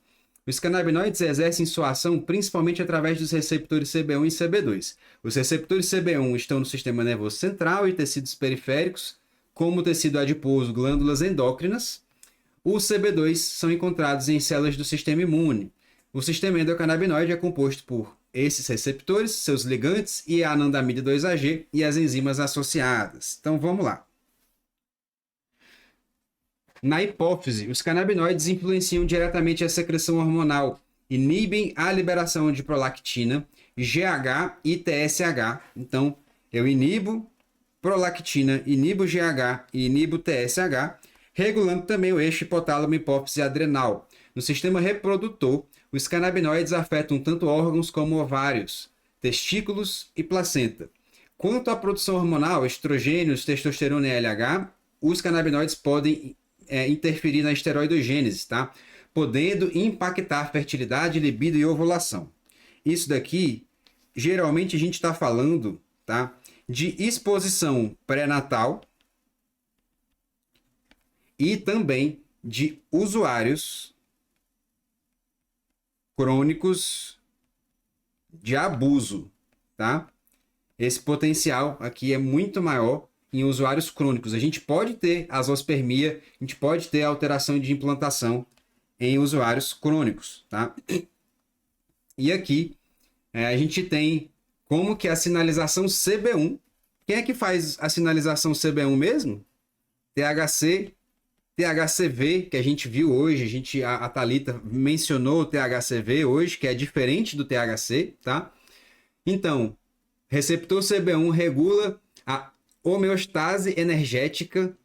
Os canabinoides exercem sua ação principalmente através dos receptores CB1 e CB2. Os receptores CB1 estão no sistema nervoso central e tecidos periféricos, como o tecido adiposo, glândulas endócrinas. Os CB2 são encontrados em células do sistema imune. O sistema endocannabinoide é composto por esses receptores, seus ligantes e a anandamida 2-AG e as enzimas associadas. Então vamos lá. Na hipófise, os canabinoides influenciam diretamente a secreção hormonal, inibem a liberação de prolactina, GH e TSH. Então, eu inibo prolactina, inibo GH e inibo TSH, regulando também o eixo hipotálamo, hipófise adrenal. No sistema reprodutor, os canabinoides afetam tanto órgãos como ovários, testículos e placenta. Quanto à produção hormonal, estrogênios, testosterona e LH, os canabinoides podem interferir na esteroidogênese, tá? Podendo impactar fertilidade, libido e ovulação. Isso daqui, geralmente a gente está falando, tá, de exposição pré-natal e também de usuários crônicos de abuso, tá? Esse potencial aqui é muito maior em usuários crônicos. A gente pode ter azospermia, a gente pode ter alteração de implantação em usuários crônicos, tá? E aqui a gente tem como que a sinalização CB1. Quem é que faz a sinalização CB1 mesmo? THC, THCV, que a gente viu hoje, a Thalita mencionou o THCV hoje, que é diferente do THC, tá? Então, receptor CB1 regula a homeostase energética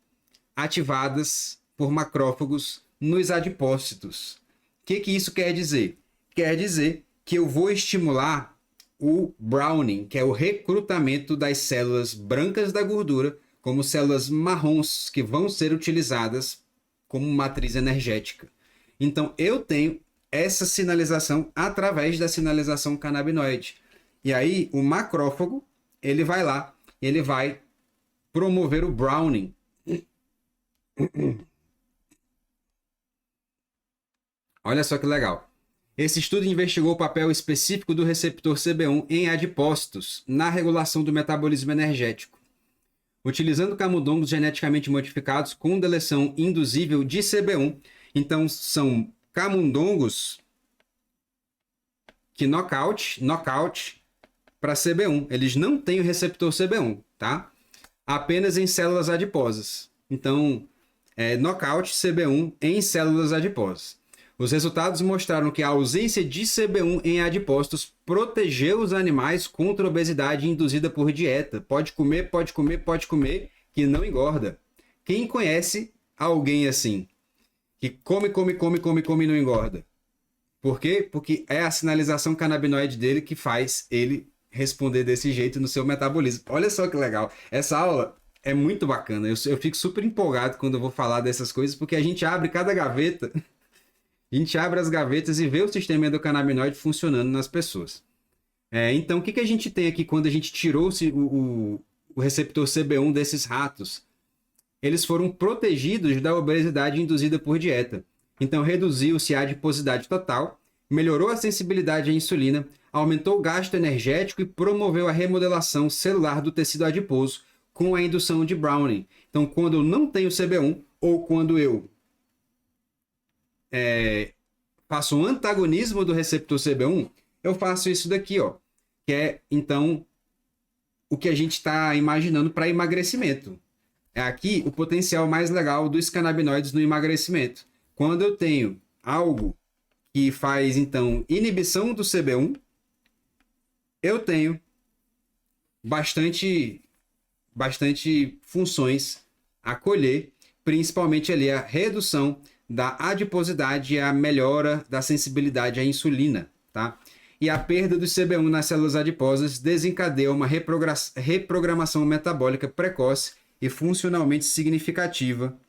ativadas por macrófagos nos adipócitos. O que isso quer dizer? Quer dizer que eu vou estimular o browning, que é o recrutamento das células brancas da gordura, como células marrons que vão ser utilizadas como matriz energética. Então, eu tenho essa sinalização através da sinalização canabinoide. E aí, o macrófago, ele vai lá, ele vai promover o browning. Olha só que legal. Esse estudo investigou o papel específico do receptor CB1 em adipócitos na regulação do metabolismo energético, utilizando camundongos geneticamente modificados com deleção induzível de CB1. Então, são camundongos que knockout para CB1. Eles não têm o receptor CB1, tá? Apenas em células adiposas. Então, knockout CB1 em células adiposas. Os resultados mostraram que a ausência de CB1 em adipócitos protegeu os animais contra a obesidade induzida por dieta. Pode comer, que não engorda. Quem conhece alguém assim? Que come e não engorda? Por quê? Porque é a sinalização canabinoide dele que faz ele responder desse jeito no seu metabolismo. Olha só que legal. Essa aula é muito bacana. Eu fico super empolgado quando eu vou falar dessas coisas, porque a gente abre cada gaveta... A gente abre as gavetas e vê o sistema endocannabinoide funcionando nas pessoas. Então, o que a gente tem aqui quando a gente tirou o receptor CB1 desses ratos? Eles foram protegidos da obesidade induzida por dieta. Então, reduziu-se a adiposidade total, melhorou a sensibilidade à insulina, aumentou o gasto energético e promoveu a remodelação celular do tecido adiposo com a indução de Browning. Então, quando eu não tenho CB1 ou quando eu faço um antagonismo do receptor CB1, eu faço isso daqui, ó, que é, então, o que a gente está imaginando para emagrecimento. É aqui o potencial mais legal dos canabinoides no emagrecimento. Quando eu tenho algo que faz, então, inibição do CB1, eu tenho bastante funções a colher, principalmente ali a redução da adiposidade e a melhora da sensibilidade à insulina, tá? E a perda do CB1 nas células adiposas desencadeia uma reprogramação metabólica precoce e funcionalmente significativa.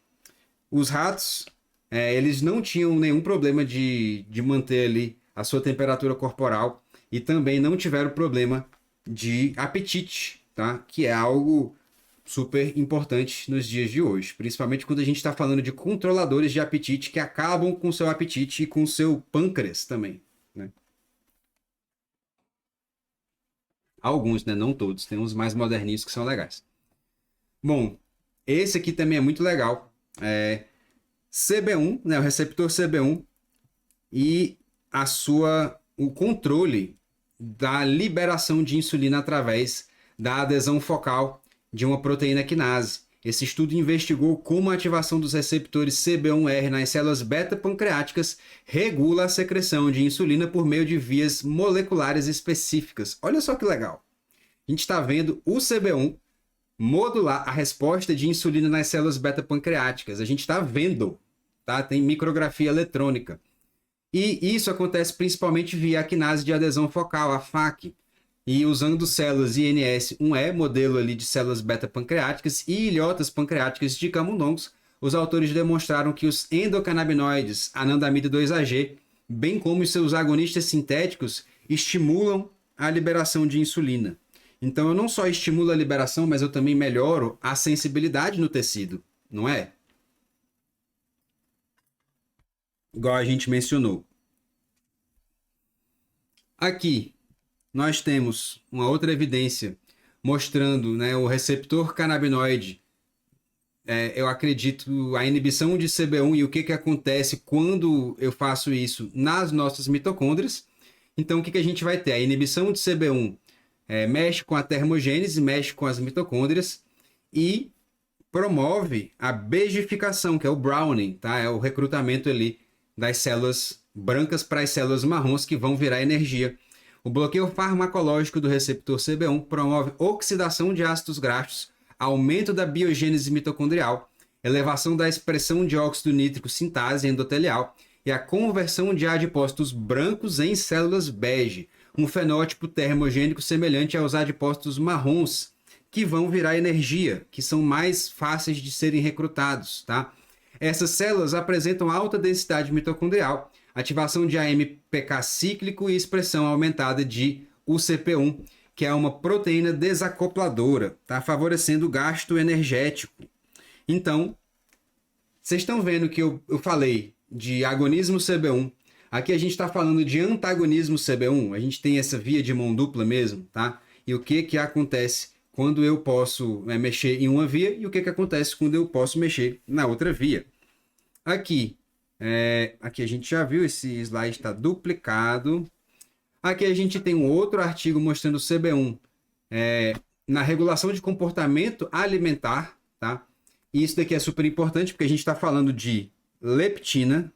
Os ratos, eles não tinham nenhum problema de manter ali a sua temperatura corporal e também não tiveram problema de apetite, tá? Que é algo super importante nos dias de hoje, principalmente quando a gente está falando de controladores de apetite que acabam com o seu apetite e com o seu pâncreas também, né? Alguns, né? Não todos, tem uns mais moderninhos que são legais. Bom, esse aqui também é muito legal, CB1, né? O receptor CB1 e o controle da liberação de insulina através da adesão focal de uma proteína quinase. Esse estudo investigou como a ativação dos receptores CB1R nas células beta-pancreáticas regula a secreção de insulina por meio de vias moleculares específicas. Olha só que legal. A gente está vendo o CB1 modular a resposta de insulina nas células beta-pancreáticas. A gente está vendo, tá? Tem micrografia eletrônica. E isso acontece principalmente via a quinase de adesão focal, a FAQ. E usando células INS1E, modelo ali de células beta-pancreáticas e ilhotas pancreáticas de camundongos, os autores demonstraram que os endocannabinoides anandamida 2-AG, bem como os seus agonistas sintéticos, estimulam a liberação de insulina. Então eu não só estimulo a liberação, mas eu também melhoro a sensibilidade no tecido, não é? Igual a gente mencionou. Aqui nós temos uma outra evidência mostrando, né, o receptor canabinoide. Eu acredito a inibição de CB1 e o que acontece quando eu faço isso nas nossas mitocôndrias. Então o que a gente vai ter? A inibição de CB1 mexe com a termogênese, mexe com as mitocôndrias e promove a begificação, que é o browning, tá? É o recrutamento ali das células brancas para as células marrons que vão virar energia. O bloqueio farmacológico do receptor CB1 promove oxidação de ácidos graxos, aumento da biogênese mitocondrial, elevação da expressão de óxido nítrico sintase endotelial e a conversão de adipócitos brancos em células bege, um fenótipo termogênico semelhante aos adipócitos marrons, que vão virar energia, que são mais fáceis de serem recrutados, tá? Essas células apresentam alta densidade mitocondrial, ativação de AMPK cíclico e expressão aumentada de UCP1, que é uma proteína desacopladora, tá? Favorecendo o gasto energético. Então, vocês estão vendo que eu falei de agonismo CB1. Aqui a gente está falando de antagonismo CB1. A gente tem essa via de mão dupla mesmo, tá? E o que acontece quando eu posso mexer em uma via e o que acontece quando eu posso mexer na outra via. Aqui a gente já viu, esse slide está duplicado. Aqui a gente tem um outro artigo mostrando o CB1 na regulação de comportamento alimentar, tá? E isso daqui é super importante porque a gente está falando de leptina,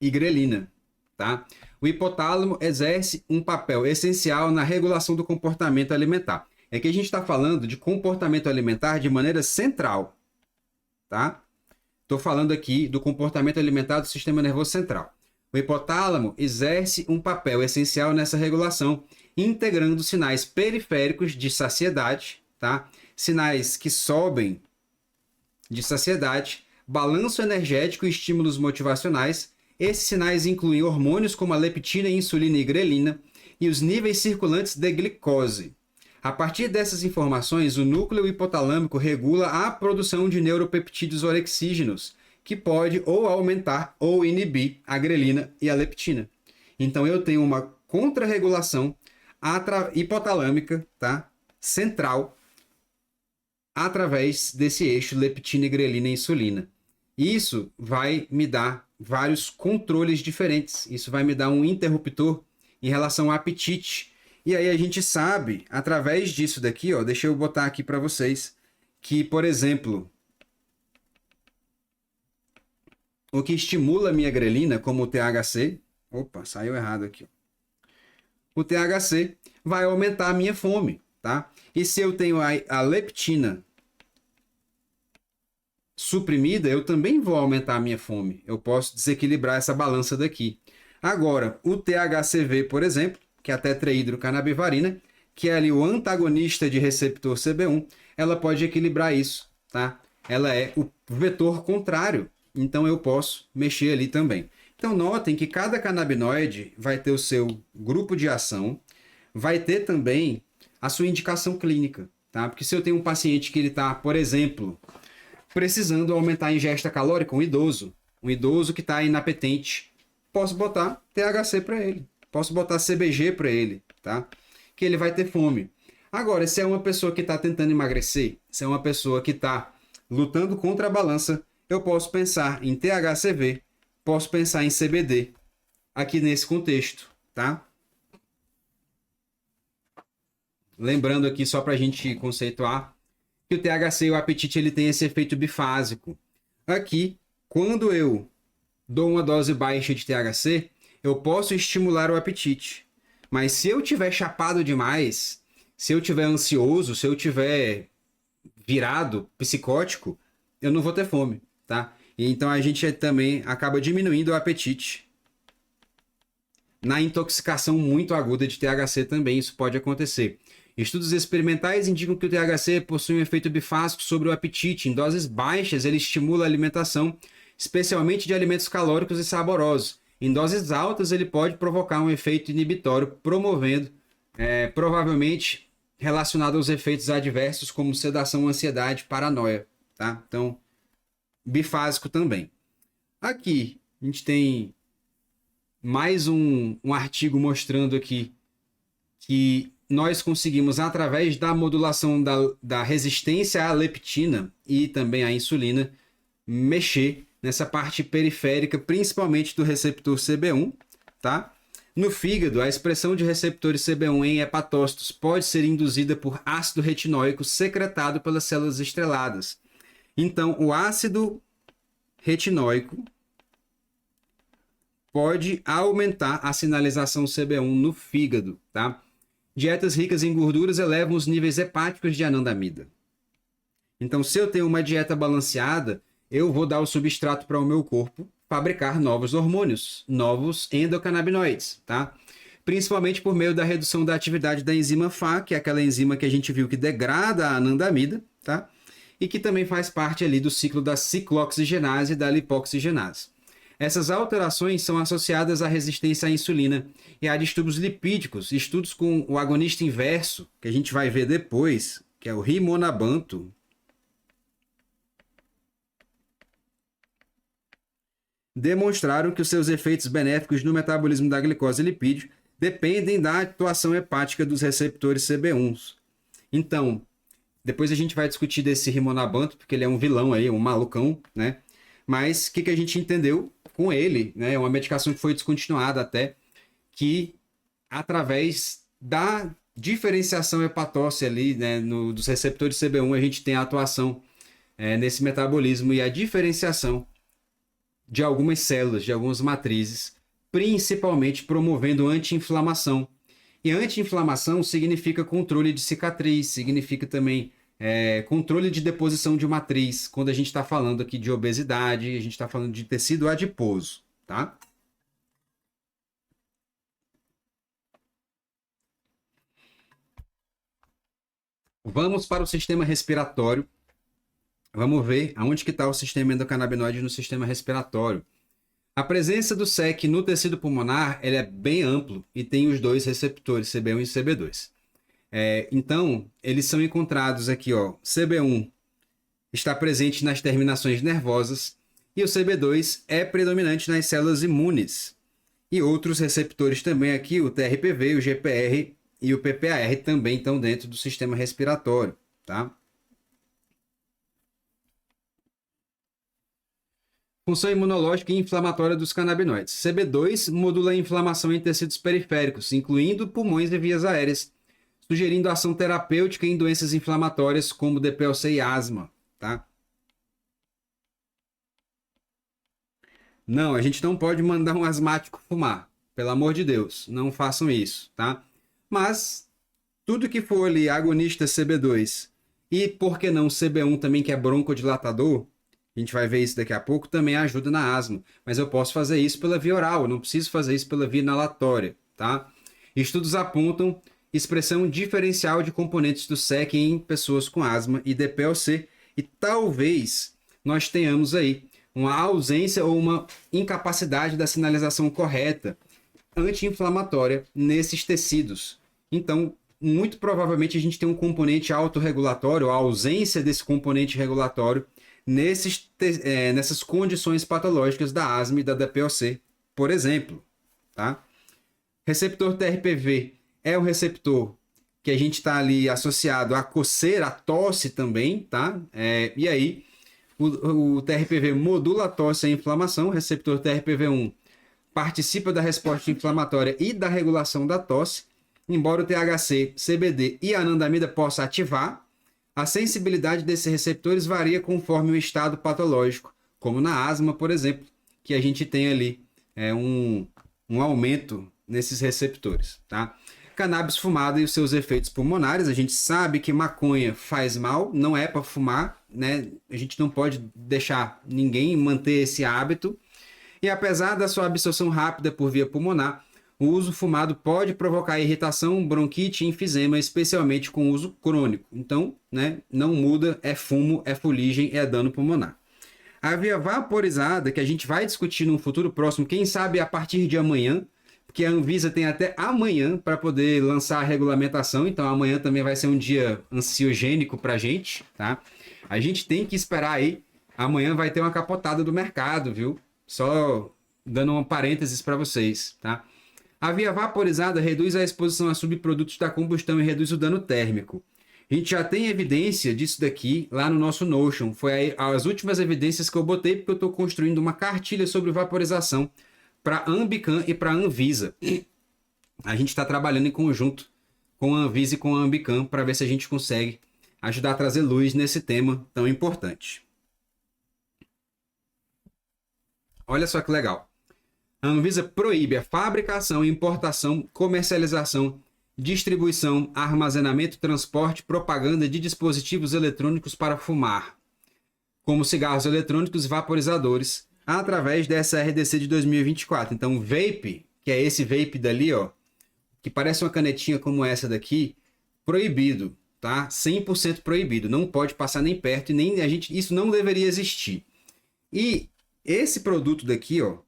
e grelina, tá? O hipotálamo exerce um papel essencial na regulação do comportamento alimentar. É que a gente está falando de comportamento alimentar de maneira central, tá? Estou falando aqui do comportamento alimentar do sistema nervoso central. O hipotálamo exerce um papel essencial nessa regulação, integrando sinais periféricos de saciedade, tá? Sinais que sobem de saciedade, balanço energético e estímulos motivacionais. Esses sinais incluem hormônios como a leptina, insulina e grelina e os níveis circulantes de glicose. A partir dessas informações, o núcleo hipotalâmico regula a produção de neuropeptídeos orexígenos, que pode ou aumentar ou inibir a grelina e a leptina. Então eu tenho uma contrarregulação hipotalâmica, tá? Central, através desse eixo leptina, grelina e insulina. Isso vai me dar vários controles diferentes. Isso vai me dar um interruptor em relação ao apetite. E aí a gente sabe, através disso daqui, ó, deixa eu botar aqui para vocês, que, por exemplo, o que estimula a minha grelina, como o THC... Opa, saiu errado aqui. O THC vai aumentar a minha fome, tá? E se eu tenho a leptina suprimida, eu também vou aumentar a minha fome. Eu posso desequilibrar essa balança daqui. Agora, o THCV, por exemplo, que é a tetrahidrocannabivarina, que é ali o antagonista de receptor CB1, ela pode equilibrar isso, tá? Ela é o vetor contrário, então eu posso mexer ali também. Então notem que cada canabinoide vai ter o seu grupo de ação, vai ter também a sua indicação clínica, tá? Porque se eu tenho um paciente que ele está, por exemplo, precisando aumentar a ingesta calórica, um idoso que está inapetente, posso botar THC para ele. Posso botar CBG para ele, tá? Que ele vai ter fome. Agora, se é uma pessoa que está tentando emagrecer, se é uma pessoa que está lutando contra a balança, eu posso pensar em THCV posso pensar em CBD aqui nesse contexto, tá? Lembrando aqui, só para a gente conceituar, que o THC e o apetite ele tem esse efeito bifásico. Aqui, quando eu dou uma dose baixa de THC, eu posso estimular o apetite. Mas se eu tiver chapado demais, se eu tiver ansioso, se eu tiver virado, psicótico, eu não vou ter fome, tá? E então a gente também acaba diminuindo o apetite. Na intoxicação muito aguda de THC também isso pode acontecer. Estudos experimentais indicam que o THC possui um efeito bifásico sobre o apetite. Em doses baixas, ele estimula a alimentação, especialmente de alimentos calóricos e saborosos. Em doses altas, ele pode provocar um efeito inibitório, promovendo, provavelmente relacionado aos efeitos adversos como sedação, ansiedade, paranoia. Tá? Então, bifásico também. Aqui, a gente tem mais um artigo mostrando aqui que nós conseguimos, através da modulação da resistência à leptina e também à insulina, mexer nessa parte periférica, principalmente do receptor CB1, tá? No fígado, a expressão de receptores CB1 em hepatócitos pode ser induzida por ácido retinóico secretado pelas células estreladas. Então, o ácido retinóico pode aumentar a sinalização CB1 no fígado, tá? Dietas ricas em gorduras elevam os níveis hepáticos de anandamida. Então, se eu tenho uma dieta balanceada, eu vou dar o substrato para o meu corpo fabricar novos hormônios, novos endocannabinoides, tá? Principalmente por meio da redução da atividade da enzima FA, que é aquela enzima que a gente viu que degrada a anandamida, tá? E que também faz parte ali do ciclo da ciclooxigenase e da lipoxigenase. Essas alterações são associadas à resistência à insulina e a distúrbios lipídicos. Estudos com o agonista inverso, que a gente vai ver depois, que é o rimonabanto, demonstraram que os seus efeitos benéficos no metabolismo da glicose e lipídio dependem da atuação hepática dos receptores CB1. Então, depois a gente vai discutir desse rimonabanto, porque ele é um vilão aí, um malucão, né? Mas o que a gente entendeu com ele, né? É uma medicação que foi descontinuada até, que através da diferenciação hepatócita ali, né, dos receptores CB1, a gente tem a atuação nesse metabolismo e a diferenciação de algumas células, de algumas matrizes, principalmente promovendo anti-inflamação. E anti-inflamação significa controle de cicatriz, significa também controle de deposição de matriz, quando a gente está falando aqui de obesidade, a gente está falando de tecido adiposo, tá? Vamos para o sistema respiratório. Vamos ver aonde que está o sistema endocannabinoide no sistema respiratório. A presença do SEC no tecido pulmonar ele é bem amplo e tem os dois receptores, CB1 e CB2. Então, eles são encontrados aqui, ó, CB1 está presente nas terminações nervosas e o CB2 é predominante nas células imunes. E outros receptores também aqui, o TRPV, o GPR e o PPAR também estão dentro do sistema respiratório, tá? Função imunológica e inflamatória dos canabinoides. CB2 modula a inflamação em tecidos periféricos, incluindo pulmões e vias aéreas, sugerindo ação terapêutica em doenças inflamatórias como DPLC e asma, tá? Não, a gente não pode mandar um asmático fumar, pelo amor de Deus, não façam isso, tá? Mas tudo que for ali agonista CB2 e por que não CB1 também, que é broncodilatador, a gente vai ver isso daqui a pouco, também ajuda na asma. Mas eu posso fazer isso pela via oral, eu não preciso fazer isso pela via inalatória, tá? Estudos apontam expressão diferencial de componentes do SEC em pessoas com asma e DPLC, e talvez nós tenhamos aí uma ausência ou uma incapacidade da sinalização correta anti-inflamatória nesses tecidos. Então, muito provavelmente a gente tem um componente autorregulatório, a ausência desse componente regulatório nessas condições patológicas da asma e da DPLC, por exemplo, tá? Receptor TRPV é um receptor que a gente está ali associado à coceira, à tosse também, tá? E aí, O TRPV modula a tosse e a inflamação. O receptor TRPV1 participa da resposta inflamatória e da regulação da tosse. Embora o THC, CBD e a anandamida possa ativar, a sensibilidade desses receptores varia conforme o estado patológico, como na asma, por exemplo, que a gente tem ali um aumento nesses receptores, tá? Cannabis fumada e os seus efeitos pulmonares. A gente sabe que maconha faz mal, não é para fumar, né? A gente não pode deixar ninguém manter esse hábito. E apesar da sua absorção rápida por via pulmonar, o uso fumado pode provocar irritação, bronquite e enfisema, especialmente com uso crônico. Então, né, não muda, é fumo, é fuligem, é dano pulmonar. A via vaporizada, que a gente vai discutir num futuro próximo, quem sabe a partir de amanhã, porque a Anvisa tem até amanhã para poder lançar a regulamentação, então amanhã também vai ser um dia ansiogênico para a gente, tá? A gente tem que esperar aí, amanhã vai ter uma capotada do mercado, viu? Só dando um parênteses para vocês, tá? A via vaporizada reduz a exposição a subprodutos da combustão e reduz o dano térmico. A gente já tem evidência disso daqui lá no nosso Notion. Foi as últimas evidências que eu botei porque eu estou construindo uma cartilha sobre vaporização para Ambicam e para Anvisa. A gente está trabalhando em conjunto com a Anvisa e com a Ambicam para ver se a gente consegue ajudar a trazer luz nesse tema tão importante. Olha só que legal. A Anvisa proíbe a fabricação, importação, comercialização, distribuição, armazenamento, transporte, propaganda de dispositivos eletrônicos para fumar, como cigarros eletrônicos e vaporizadores, através dessa RDC de 2024. Então, vape, que é esse vape dali, ó, que parece uma canetinha como essa daqui, proibido, tá? 100% proibido. Não pode passar nem perto e nem isso não deveria existir. E esse produto daqui, ó,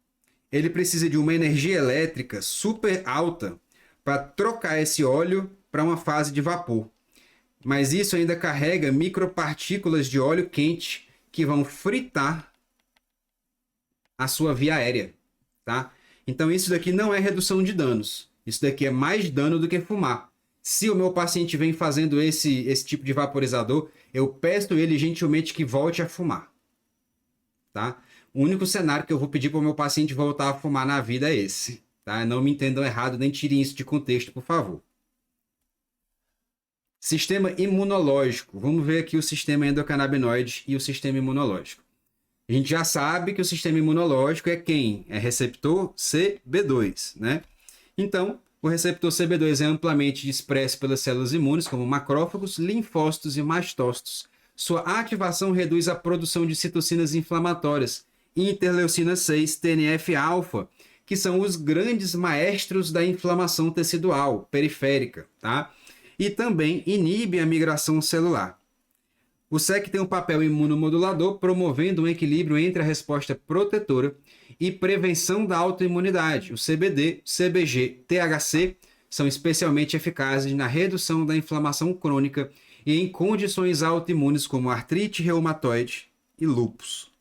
ele precisa de uma energia elétrica super alta para trocar esse óleo para uma fase de vapor. Mas isso ainda carrega micropartículas de óleo quente que vão fritar a sua via aérea, tá? Então isso daqui não é redução de danos. Isso daqui é mais dano do que fumar. Se o meu paciente vem fazendo esse tipo de vaporizador, eu peço ele gentilmente que volte a fumar, tá? O único cenário que eu vou pedir para o meu paciente voltar a fumar na vida é esse, tá? Não me entendam errado, nem tirem isso de contexto, por favor. Sistema imunológico. Vamos ver aqui o sistema endocannabinoide e o sistema imunológico. A gente já sabe que o sistema imunológico é quem? É receptor CB2, né? Então, o receptor CB2 é amplamente expresso pelas células imunes, como macrófagos, linfócitos e mastócitos. Sua ativação reduz a produção de citocinas inflamatórias, interleucina 6, TNF-alfa, que são os grandes maestros da inflamação tecidual periférica, tá? E também inibe a migração celular. O SEC tem um papel imunomodulador, promovendo um equilíbrio entre a resposta protetora e prevenção da autoimunidade. O CBD, CBG, THC são especialmente eficazes na redução da inflamação crônica e em condições autoimunes como artrite reumatoide e lúpus.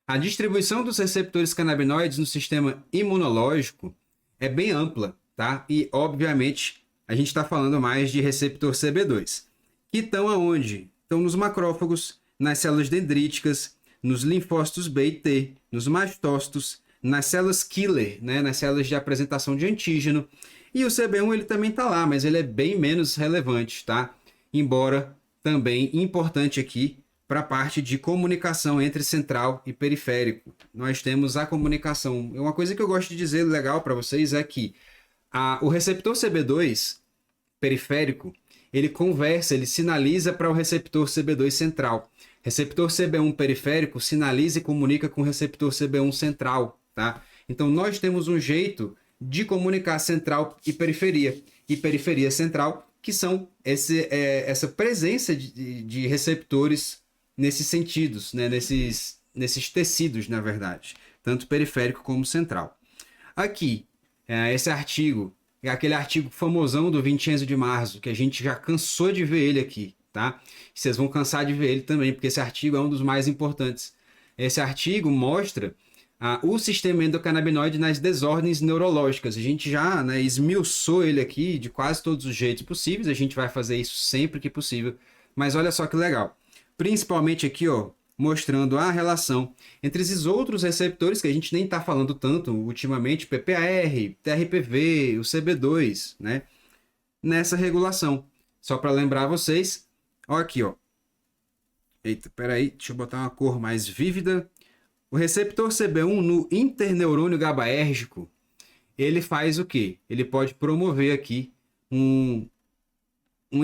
A distribuição dos receptores canabinoides no sistema imunológico é bem ampla, tá? E, obviamente, a gente está falando mais de receptor CB2, que estão aonde? Estão nos macrófagos, nas células dendríticas, nos linfócitos B e T, nos mastócitos, nas células killer, né? Nas células de apresentação de antígeno. E o CB1 ele também está lá, mas ele é bem menos relevante, tá? Embora também importante aqui para a parte de comunicação entre central e periférico. Nós temos a comunicação. Uma coisa que eu gosto de dizer legal para vocês é que o receptor CB2 periférico, ele conversa, ele sinaliza para o receptor CB2 central. Receptor CB1 periférico sinaliza e comunica com o receptor CB1 central, tá? Então nós temos um jeito de comunicar central e periferia central, que são essa presença de receptores nesses sentidos, né? nesses tecidos, na verdade, tanto periférico como central. Aqui, esse artigo, é aquele artigo famosão do Vincenzo de Marzo, que a gente já cansou de ver ele aqui, tá? Vocês vão cansar de ver ele também, porque esse artigo é um dos mais importantes. Esse artigo mostra o sistema endocannabinoide nas desordens neurológicas. A gente já, né, esmiuçou ele aqui de quase todos os jeitos possíveis, a gente vai fazer isso sempre que possível Mas olha só que legal. Principalmente aqui, ó, mostrando a relação entre esses outros receptores que a gente nem está falando tanto ultimamente, PPAR, TRPV, o CB2, né? Nessa regulação. Só para lembrar vocês, ó aqui, ó. Eita, peraí, deixa eu botar uma cor mais vívida. O receptor CB1 no interneurônio GABAérgico, ele faz o quê? Ele pode promover aqui um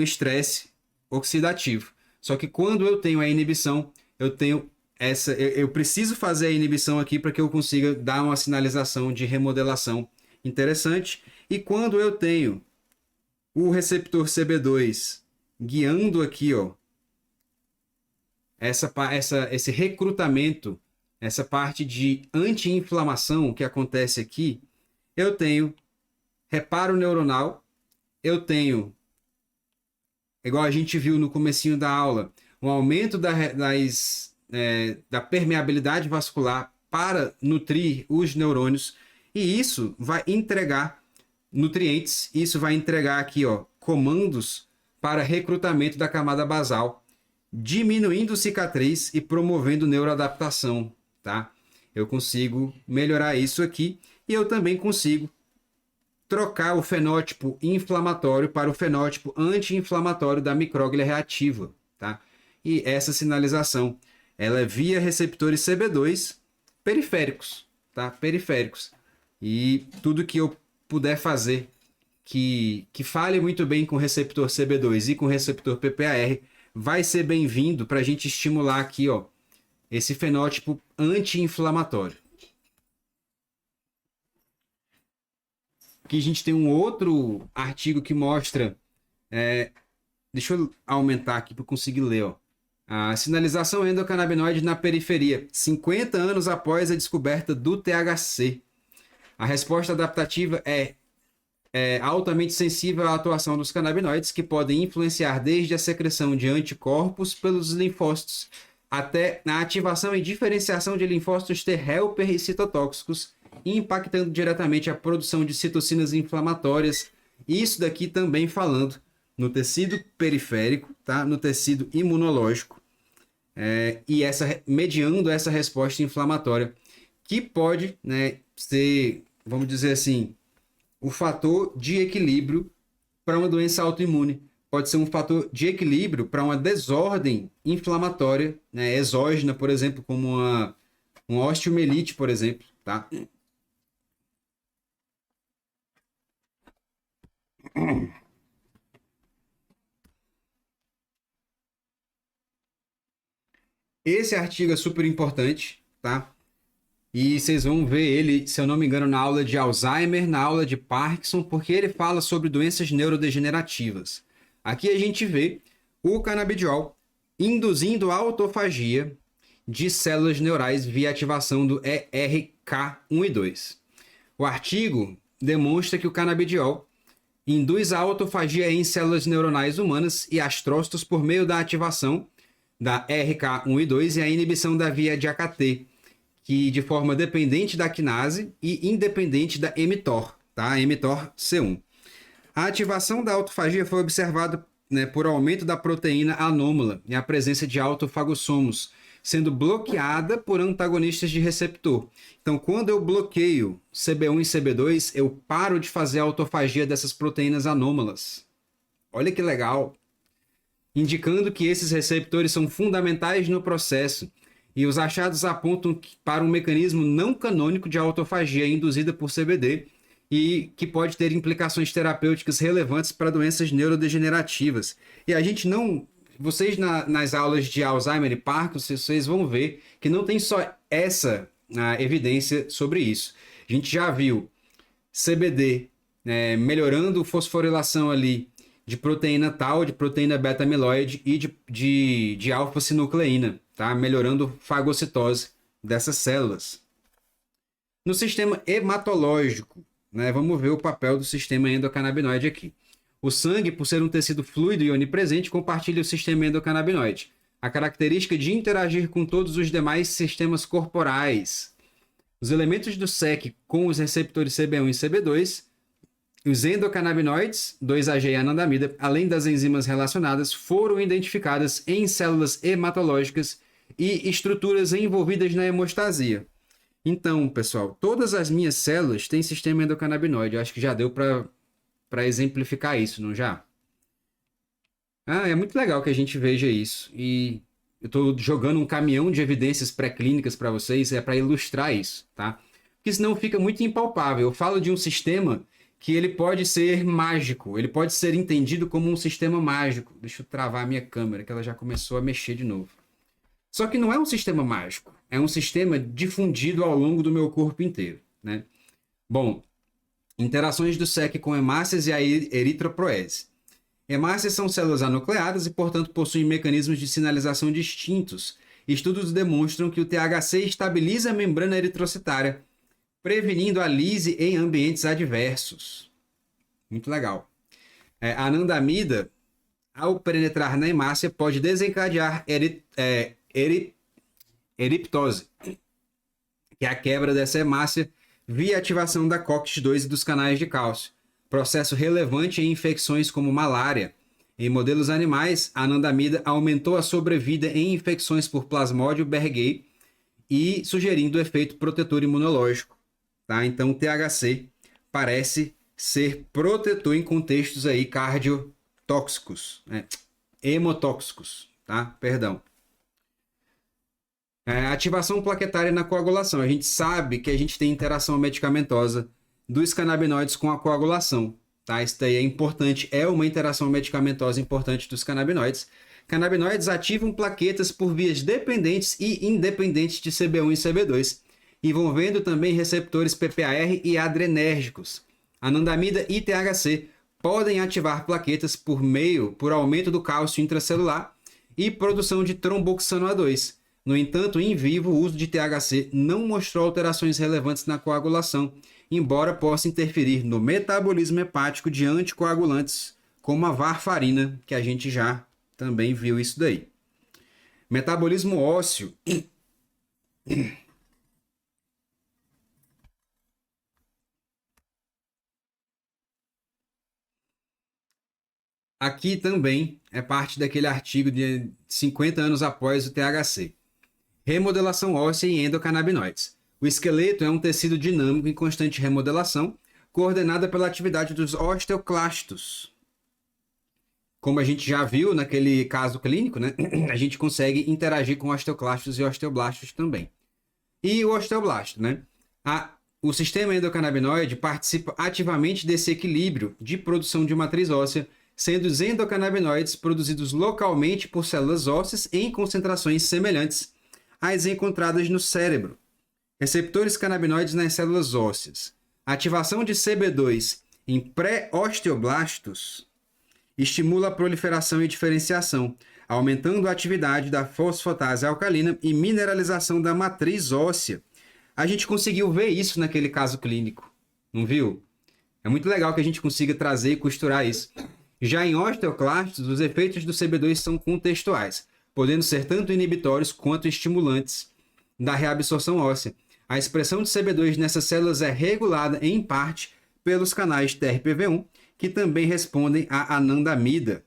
estresse oxidativo. Só que quando eu tenho a inibição, eu tenho eu preciso fazer a inibição aqui para que eu consiga dar uma sinalização de remodelação interessante. E quando eu tenho o receptor CB2 guiando aqui, ó, esse recrutamento, essa parte de anti-inflamação que acontece aqui, eu tenho reparo neuronal, eu tenho, igual a gente viu no comecinho da aula, um aumento da permeabilidade vascular para nutrir os neurônios, e isso vai entregar nutrientes, isso vai entregar aqui, ó, comandos para recrutamento da camada basal, diminuindo cicatriz e promovendo neuroadaptação, tá? Eu consigo melhorar isso aqui e eu também consigo trocar o fenótipo inflamatório para o fenótipo anti-inflamatório da micróglia reativa, tá? E essa sinalização, ela é via receptores CB2 periféricos, tá? Periféricos. E tudo que eu puder fazer que fale muito bem com o receptor CB2 e com o receptor PPAR vai ser bem-vindo para a gente estimular aqui, ó, esse fenótipo anti-inflamatório. Aqui a gente tem um outro artigo que mostra, deixa eu aumentar aqui para conseguir ler, ó, a sinalização endocannabinoide na periferia, 50 anos após a descoberta do THC. A resposta adaptativa é altamente sensível à atuação dos canabinoides, que podem influenciar desde a secreção de anticorpos pelos linfócitos até a ativação e diferenciação de linfócitos T helper e citotóxicos, impactando diretamente a produção de citocinas inflamatórias. Isso daqui também falando no tecido periférico, tá? No tecido imunológico, e mediando essa resposta inflamatória, que pode, né, ser, vamos dizer assim, o fator de equilíbrio para uma doença autoimune. Pode ser um fator de equilíbrio para uma desordem inflamatória, né, exógena, por exemplo, como uma osteomielite, por exemplo, tá? Esse artigo é super importante, tá? E vocês vão ver ele, se eu não me engano, na aula de Alzheimer, na aula de Parkinson, porque ele fala sobre doenças neurodegenerativas. Aqui a gente vê o canabidiol induzindo a autofagia de células neurais via ativação do ERK1 e 2. O artigo demonstra que o canabidiol induz a autofagia em células neuronais humanas e astrócitos por meio da ativação da ERK1 e 2 e a inibição da via de AKT, que de forma dependente da quinase e independente da mTOR, tá? mTOR-C1. A ativação da autofagia foi observada, né, por aumento da proteína anômala e a presença de autofagossomos, sendo bloqueada por antagonistas de receptor. Então, quando eu bloqueio CB1 e CB2, eu paro de fazer a autofagia dessas proteínas anômalas. Olha que legal! Indicando que esses receptores são fundamentais no processo. E os achados apontam para um mecanismo não canônico de autofagia induzida por CBD e que pode ter implicações terapêuticas relevantes para doenças neurodegenerativas. E a gente não... Vocês nas aulas de Alzheimer e Parkinson, vocês vão ver que não tem só essa evidência sobre isso. A gente já viu CBD melhorando fosforilação ali de proteína tal, de proteína beta-amiloide e de alfa-sinucleína, tá? Melhorando fagocitose dessas células. No sistema hematológico, né, vamos ver o papel do sistema endocannabinoide aqui. O sangue, por ser um tecido fluido e onipresente, compartilha o sistema endocannabinoide. A característica de interagir com todos os demais sistemas corporais. Os elementos do SEC com os receptores CB1 e CB2 Os endocannabinoides, 2-AG e anandamida, além das enzimas relacionadas, foram identificadas em células hematológicas e estruturas envolvidas na hemostasia. Então, pessoal, todas as minhas células têm sistema endocannabinoide. Eu acho que já deu para exemplificar isso, não já? É muito legal que a gente veja isso. E eu estou jogando um caminhão de evidências pré-clínicas para vocês, para ilustrar isso, tá? Porque senão fica muito impalpável. Eu falo de um sistema que ele pode ser mágico, ele pode ser entendido como um sistema mágico. Deixa eu travar a minha câmera, que ela já começou a mexer de novo. Só que não é um sistema mágico, é um sistema difundido ao longo do meu corpo inteiro, né? Bom, interações do SEC com hemácias e a eritropoese. Hemácias são células anucleadas e, portanto, possuem mecanismos de sinalização distintos. Estudos demonstram que o THC estabiliza a membrana eritrocitária, prevenindo a lise em ambientes adversos. Muito legal. A anandamida, ao penetrar na hemácia, pode desencadear eriptose, que é a quebra dessa hemácia via ativação da COX-2 e dos canais de cálcio. Processo relevante em infecções como malária. Em modelos animais, a anandamida aumentou a sobrevida em infecções por Plasmodium berghei e sugerindo efeito protetor imunológico. Tá? Então, o THC parece ser protetor em contextos aí cardiotóxicos, né? Hemotóxicos, tá? Perdão. Ativação plaquetária na coagulação. A gente sabe que a gente tem interação medicamentosa dos canabinoides com a coagulação, tá? Isso daí é importante, é uma interação medicamentosa importante dos canabinoides. Canabinoides ativam plaquetas por vias dependentes e independentes de CB1 e CB2, envolvendo também receptores PPAR e adrenérgicos. Anandamida e THC podem ativar plaquetas por aumento do cálcio intracelular e produção de tromboxano A2. No entanto, em vivo, o uso de THC não mostrou alterações relevantes na coagulação, embora possa interferir no metabolismo hepático de anticoagulantes, como a varfarina, que a gente já também viu isso daí. Metabolismo ósseo. Aqui também é parte daquele artigo de 50 anos após o THC. Remodelação óssea e endocannabinoides. O esqueleto é um tecido dinâmico em constante remodelação, coordenada pela atividade dos osteoclastos. Como a gente já viu naquele caso clínico, né? A gente consegue interagir com osteoclastos e osteoblastos também. E o osteoblasto, né? O sistema endocannabinoide participa ativamente desse equilíbrio de produção de matriz óssea, sendo os endocannabinoides produzidos localmente por células ósseas em concentrações semelhantes às encontradas no cérebro. Receptores canabinoides nas células ósseas. Ativação de CB2 em pré-osteoblastos estimula a proliferação e diferenciação, aumentando a atividade da fosfatase alcalina e mineralização da matriz óssea. A gente conseguiu ver isso naquele caso clínico, não viu? É muito legal que a gente consiga trazer e costurar isso. Já em osteoclastos, os efeitos do CB2 são contextuais, podendo ser tanto inibitórios quanto estimulantes da reabsorção óssea. A expressão de CB2 nessas células é regulada, em parte, pelos canais TRPV1, que também respondem à anandamida.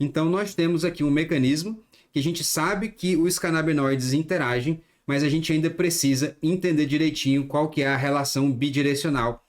Então, nós temos aqui um mecanismo que a gente sabe que os canabinoides interagem, mas a gente ainda precisa entender direitinho qual que é a relação bidirecional,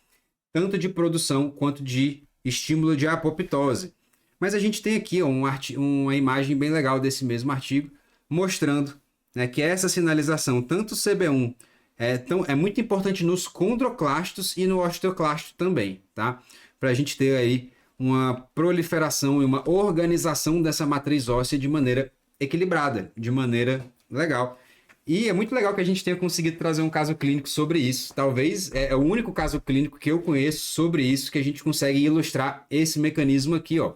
tanto de produção quanto de estímulo de apoptose. Mas a gente tem aqui uma imagem bem legal desse mesmo artigo, mostrando, né, que essa sinalização, tanto CB1, é muito importante nos condroclastos e no osteoclasto também, tá? Para a gente ter aí uma proliferação e uma organização dessa matriz óssea de maneira equilibrada, de maneira legal. E é muito legal que a gente tenha conseguido trazer um caso clínico sobre isso. Talvez é o único caso clínico que eu conheço sobre isso, que a gente consegue ilustrar esse mecanismo aqui, ó,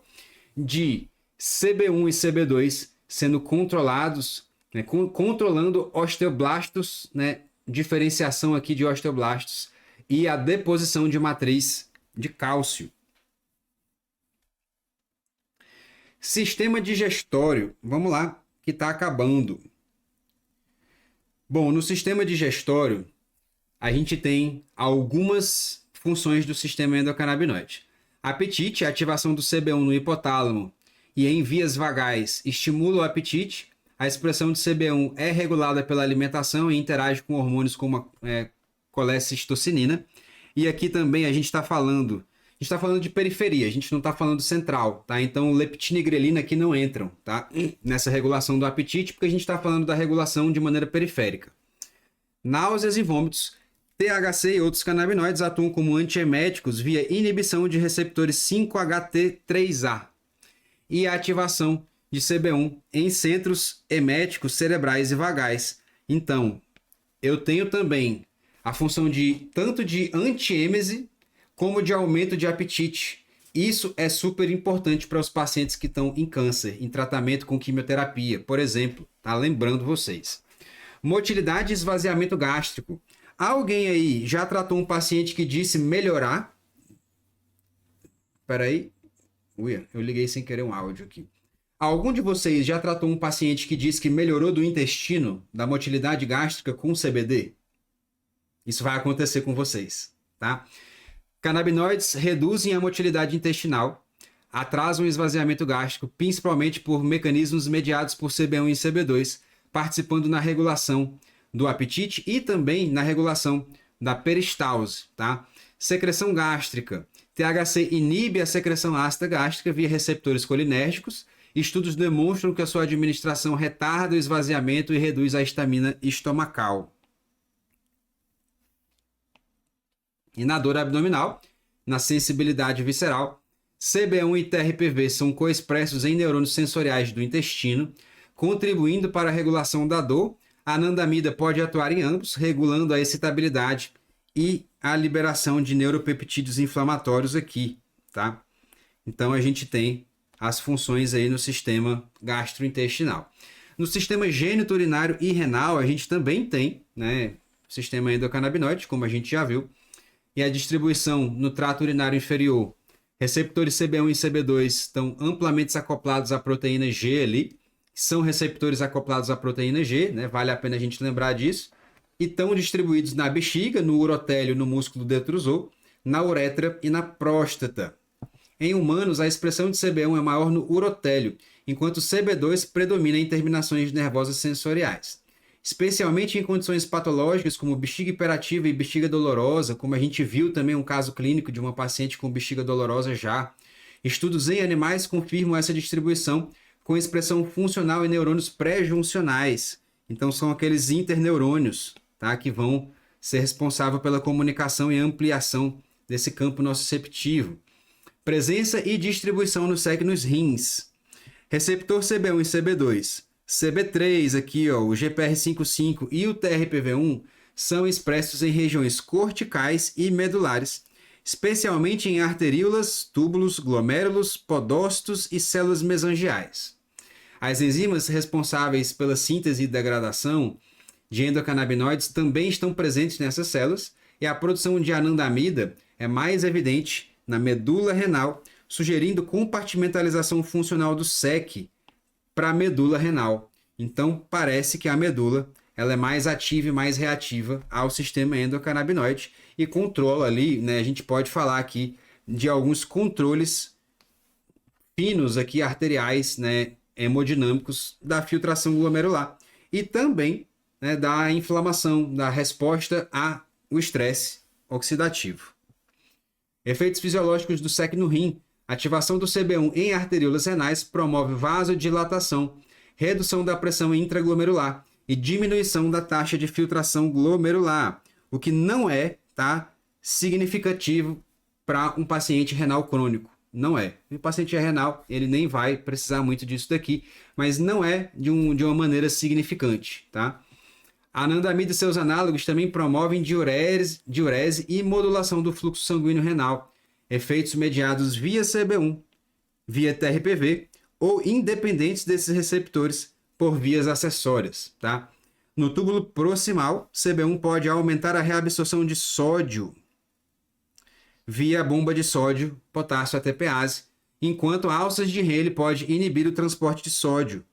de CB1 e CB2 sendo controlados, né, controlando osteoblastos, né, diferenciação aqui de osteoblastos e a deposição de matriz de cálcio. Sistema digestório, vamos lá, que está acabando. Bom, no sistema digestório, a gente tem algumas funções do sistema endocannabinoide. Apetite, a ativação do CB1 no hipotálamo e em vias vagais estimula o apetite. A expressão de CB1 é regulada pela alimentação e interage com hormônios como a colecistocinina. E aqui também a gente está falando de periferia, a gente não está falando central, tá? Então leptina e grelina aqui não entram, tá? Nessa regulação do apetite, porque a gente está falando da regulação de maneira periférica. Náuseas e vômitos. THC e outros canabinoides atuam como antieméticos via inibição de receptores 5-HT3A e a ativação de CB1 em centros eméticos cerebrais e vagais. Então, eu tenho também a função tanto de antiêmese como de aumento de apetite. Isso é super importante para os pacientes que estão em câncer, em tratamento com quimioterapia, por exemplo, tá? Lembrando vocês. Motilidade e esvaziamento gástrico. Alguém aí já tratou um paciente que disse melhorar? Espera aí. Ui, eu liguei sem querer um áudio aqui. Algum de vocês já tratou um paciente que disse que melhorou do intestino, da motilidade gástrica com CBD? Isso vai acontecer com vocês, tá? Canabinoides reduzem a motilidade intestinal, atrasam o esvaziamento gástrico, principalmente por mecanismos mediados por CB1 e CB2, participando na regulação do apetite e também na regulação da peristalse, tá? Secreção gástrica. THC inibe a secreção ácida gástrica via receptores colinérgicos. Estudos demonstram que a sua administração retarda o esvaziamento e reduz a histamina estomacal. E na dor abdominal, na sensibilidade visceral, CB1 e TRPV são coexpressos em neurônios sensoriais do intestino, contribuindo para a regulação da dor. A anandamida pode atuar em ambos, regulando a excitabilidade e a liberação de neuropeptídeos inflamatórios aqui, tá? Então a gente tem as funções aí no sistema gastrointestinal. No sistema geniturinário e renal, a gente também tem, né, o sistema endocannabinoide, como a gente já viu, e a distribuição no trato urinário inferior. Receptores CB1 e CB2 estão amplamente acoplados à proteína G ali, são receptores acoplados à proteína G, né? Vale a pena a gente lembrar disso, e estão distribuídos na bexiga, no urotélio, no músculo detrusor, na uretra e na próstata. Em humanos, a expressão de CB1 é maior no urotélio, enquanto CB2 predomina em terminações nervosas sensoriais. Especialmente em condições patológicas como bexiga hiperativa e bexiga dolorosa, como a gente viu também um caso clínico de uma paciente com bexiga dolorosa já. Estudos em animais confirmam essa distribuição com expressão funcional em neurônios pré-juncionais. Então são aqueles interneurônios, tá, que vão ser responsáveis pela comunicação e ampliação desse campo nociceptivo. Presença e distribuição nos rins. Receptor CB1 e CB2. CB3 aqui, ó, o GPR55 e o TRPV1 são expressos em regiões corticais e medulares, especialmente em arteríolas, túbulos, glomérulos, podócitos e células mesangiais. As enzimas responsáveis pela síntese e degradação de endocannabinoides também estão presentes nessas células e a produção de anandamida é mais evidente na medula renal, sugerindo compartimentalização funcional do SEC para a medula renal. Então, parece que a medula ela é mais ativa e mais reativa ao sistema endocannabinoide e controla ali, né? A gente pode falar aqui de alguns controles finos aqui, arteriais, né? Hemodinâmicos da filtração glomerular e também, né, da inflamação, da resposta ao estresse oxidativo. Efeitos fisiológicos do SEC no rim. Ativação do CB1 em arteríolas renais promove vasodilatação, redução da pressão intraglomerular e diminuição da taxa de filtração glomerular, o que não é, tá, significativo para um paciente renal crônico. Não é. O paciente renal, ele nem vai precisar muito disso daqui, mas não é de uma maneira significante, tá? A anandamida e seus análogos também promovem diurese e modulação do fluxo sanguíneo renal, efeitos mediados via CB1, via TRPV ou independentes desses receptores por vias acessórias, tá? No túbulo proximal, CB1 pode aumentar a reabsorção de sódio via bomba de sódio, potássio ATPase, enquanto a alças de Rayleigh pode inibir o transporte de sódio,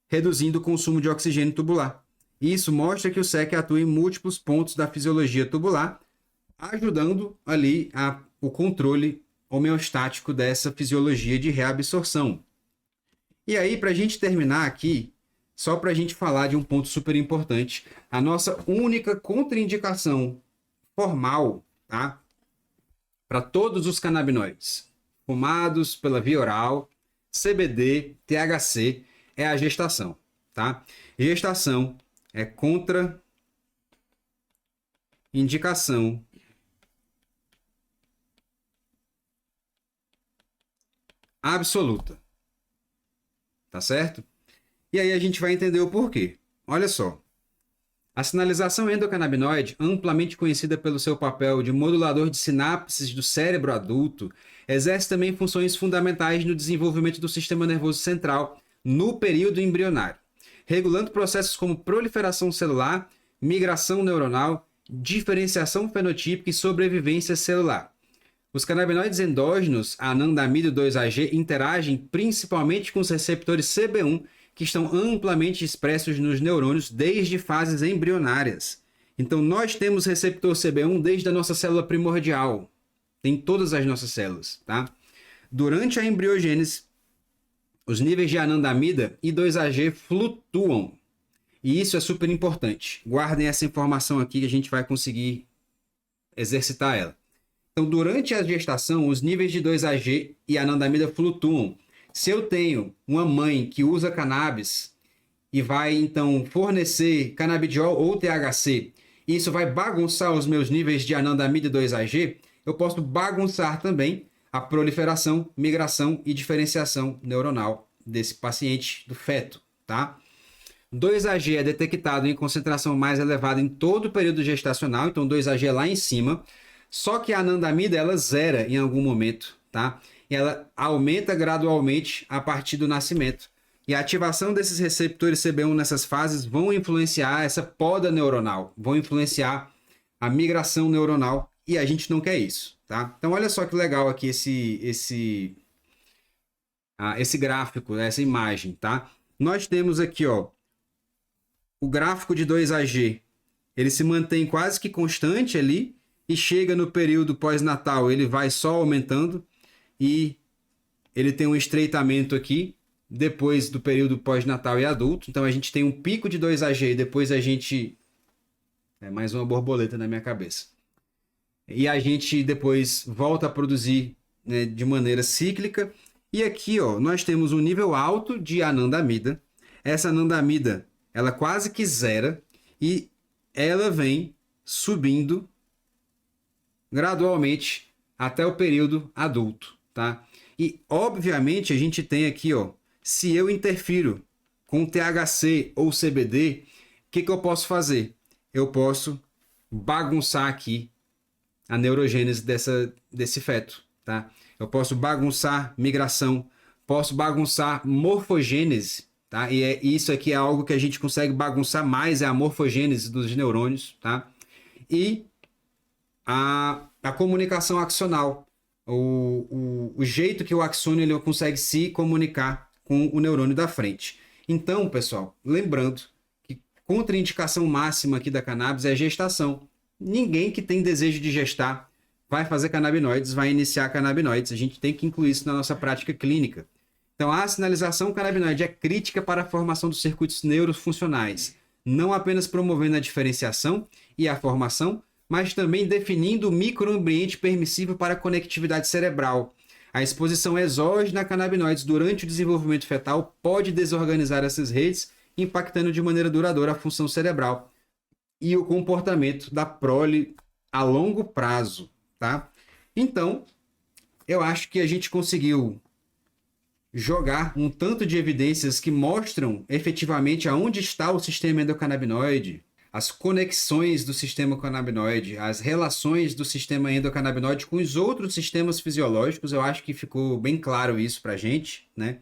reduzindo o consumo de oxigênio tubular. Isso mostra que o SEC atua em múltiplos pontos da fisiologia tubular, ajudando ali o controle homeostático dessa fisiologia de reabsorção. E aí, para a gente terminar aqui, só para a gente falar de um ponto super importante, a nossa única contraindicação formal, tá? Para todos os canabinoides fumados pela via oral, CBD, THC, é a gestação, tá? Gestação é contraindicação absoluta, tá certo? E aí a gente vai entender o porquê. Olha só. A sinalização endocannabinoide, amplamente conhecida pelo seu papel de modulador de sinapses do cérebro adulto, exerce também funções fundamentais no desenvolvimento do sistema nervoso central no período embrionário, regulando processos como proliferação celular, migração neuronal, diferenciação fenotípica e sobrevivência celular. Os canabinoides endógenos, a anandamida 2-AG, interagem principalmente com os receptores CB1, que estão amplamente expressos nos neurônios desde fases embrionárias. Então, nós temos receptor CB1 desde a nossa célula primordial. Tem todas as nossas células, tá? Durante a embriogênese, os níveis de anandamida e 2-AG flutuam. E isso é super importante. Guardem essa informação aqui que a gente vai conseguir exercitar ela. Então, durante a gestação, os níveis de 2-AG e anandamida flutuam. Se eu tenho uma mãe que usa cannabis e vai, então, fornecer canabidiol ou THC, e isso vai bagunçar os meus níveis de anandamida e 2-AG, eu posso bagunçar também a proliferação, migração e diferenciação neuronal desse paciente, do feto, tá? 2-AG é detectado em concentração mais elevada em todo o período gestacional, então 2-AG é lá em cima. Só que a anandamida, ela zera em algum momento, tá? Ela aumenta gradualmente a partir do nascimento. E a ativação desses receptores CB1 nessas fases vão influenciar essa poda neuronal, vão influenciar a migração neuronal, e a gente não quer isso, tá? Então, olha só que legal aqui esse gráfico, essa imagem, tá? Nós temos aqui, ó, o gráfico de 2-AG, ele se mantém quase que constante ali, e chega no período pós-natal, ele vai só aumentando e ele tem um estreitamento aqui depois do período pós-natal e adulto. Então a gente tem um pico de 2-AG e depois a gente... É mais uma borboleta na minha cabeça. E a gente depois volta a produzir, né, de maneira cíclica. E aqui, ó, nós temos um nível alto de anandamida. Essa anandamida, ela quase que zera e ela vem subindo gradualmente até o período adulto, tá? E, obviamente, a gente tem aqui, ó, se eu interfiro com THC ou CBD, o que eu posso fazer? Eu posso bagunçar aqui a neurogênese desse feto, tá? Eu posso bagunçar migração, posso bagunçar morfogênese, tá? E isso aqui é algo que a gente consegue bagunçar mais, é a morfogênese dos neurônios, tá? E a comunicação axonal, o jeito que o axônio ele consegue se comunicar com o neurônio da frente. Então, pessoal, lembrando que contraindicação máxima aqui da cannabis é a gestação. Ninguém que tem desejo de gestar vai fazer canabinoides, vai iniciar canabinoides. A gente tem que incluir isso na nossa prática clínica. Então, a sinalização canabinoide é crítica para a formação dos circuitos neurofuncionais, não apenas promovendo a diferenciação e a formação, mas também definindo o microambiente permissível para a conectividade cerebral. A exposição exógena a canabinoides durante o desenvolvimento fetal pode desorganizar essas redes, impactando de maneira duradoura a função cerebral e o comportamento da prole a longo prazo, tá? Então, eu acho que a gente conseguiu jogar um tanto de evidências que mostram efetivamente aonde está o sistema endocannabinoide, as conexões do sistema canabinoide, as relações do sistema endocannabinoide com os outros sistemas fisiológicos. Eu acho que ficou bem claro isso pra gente, né?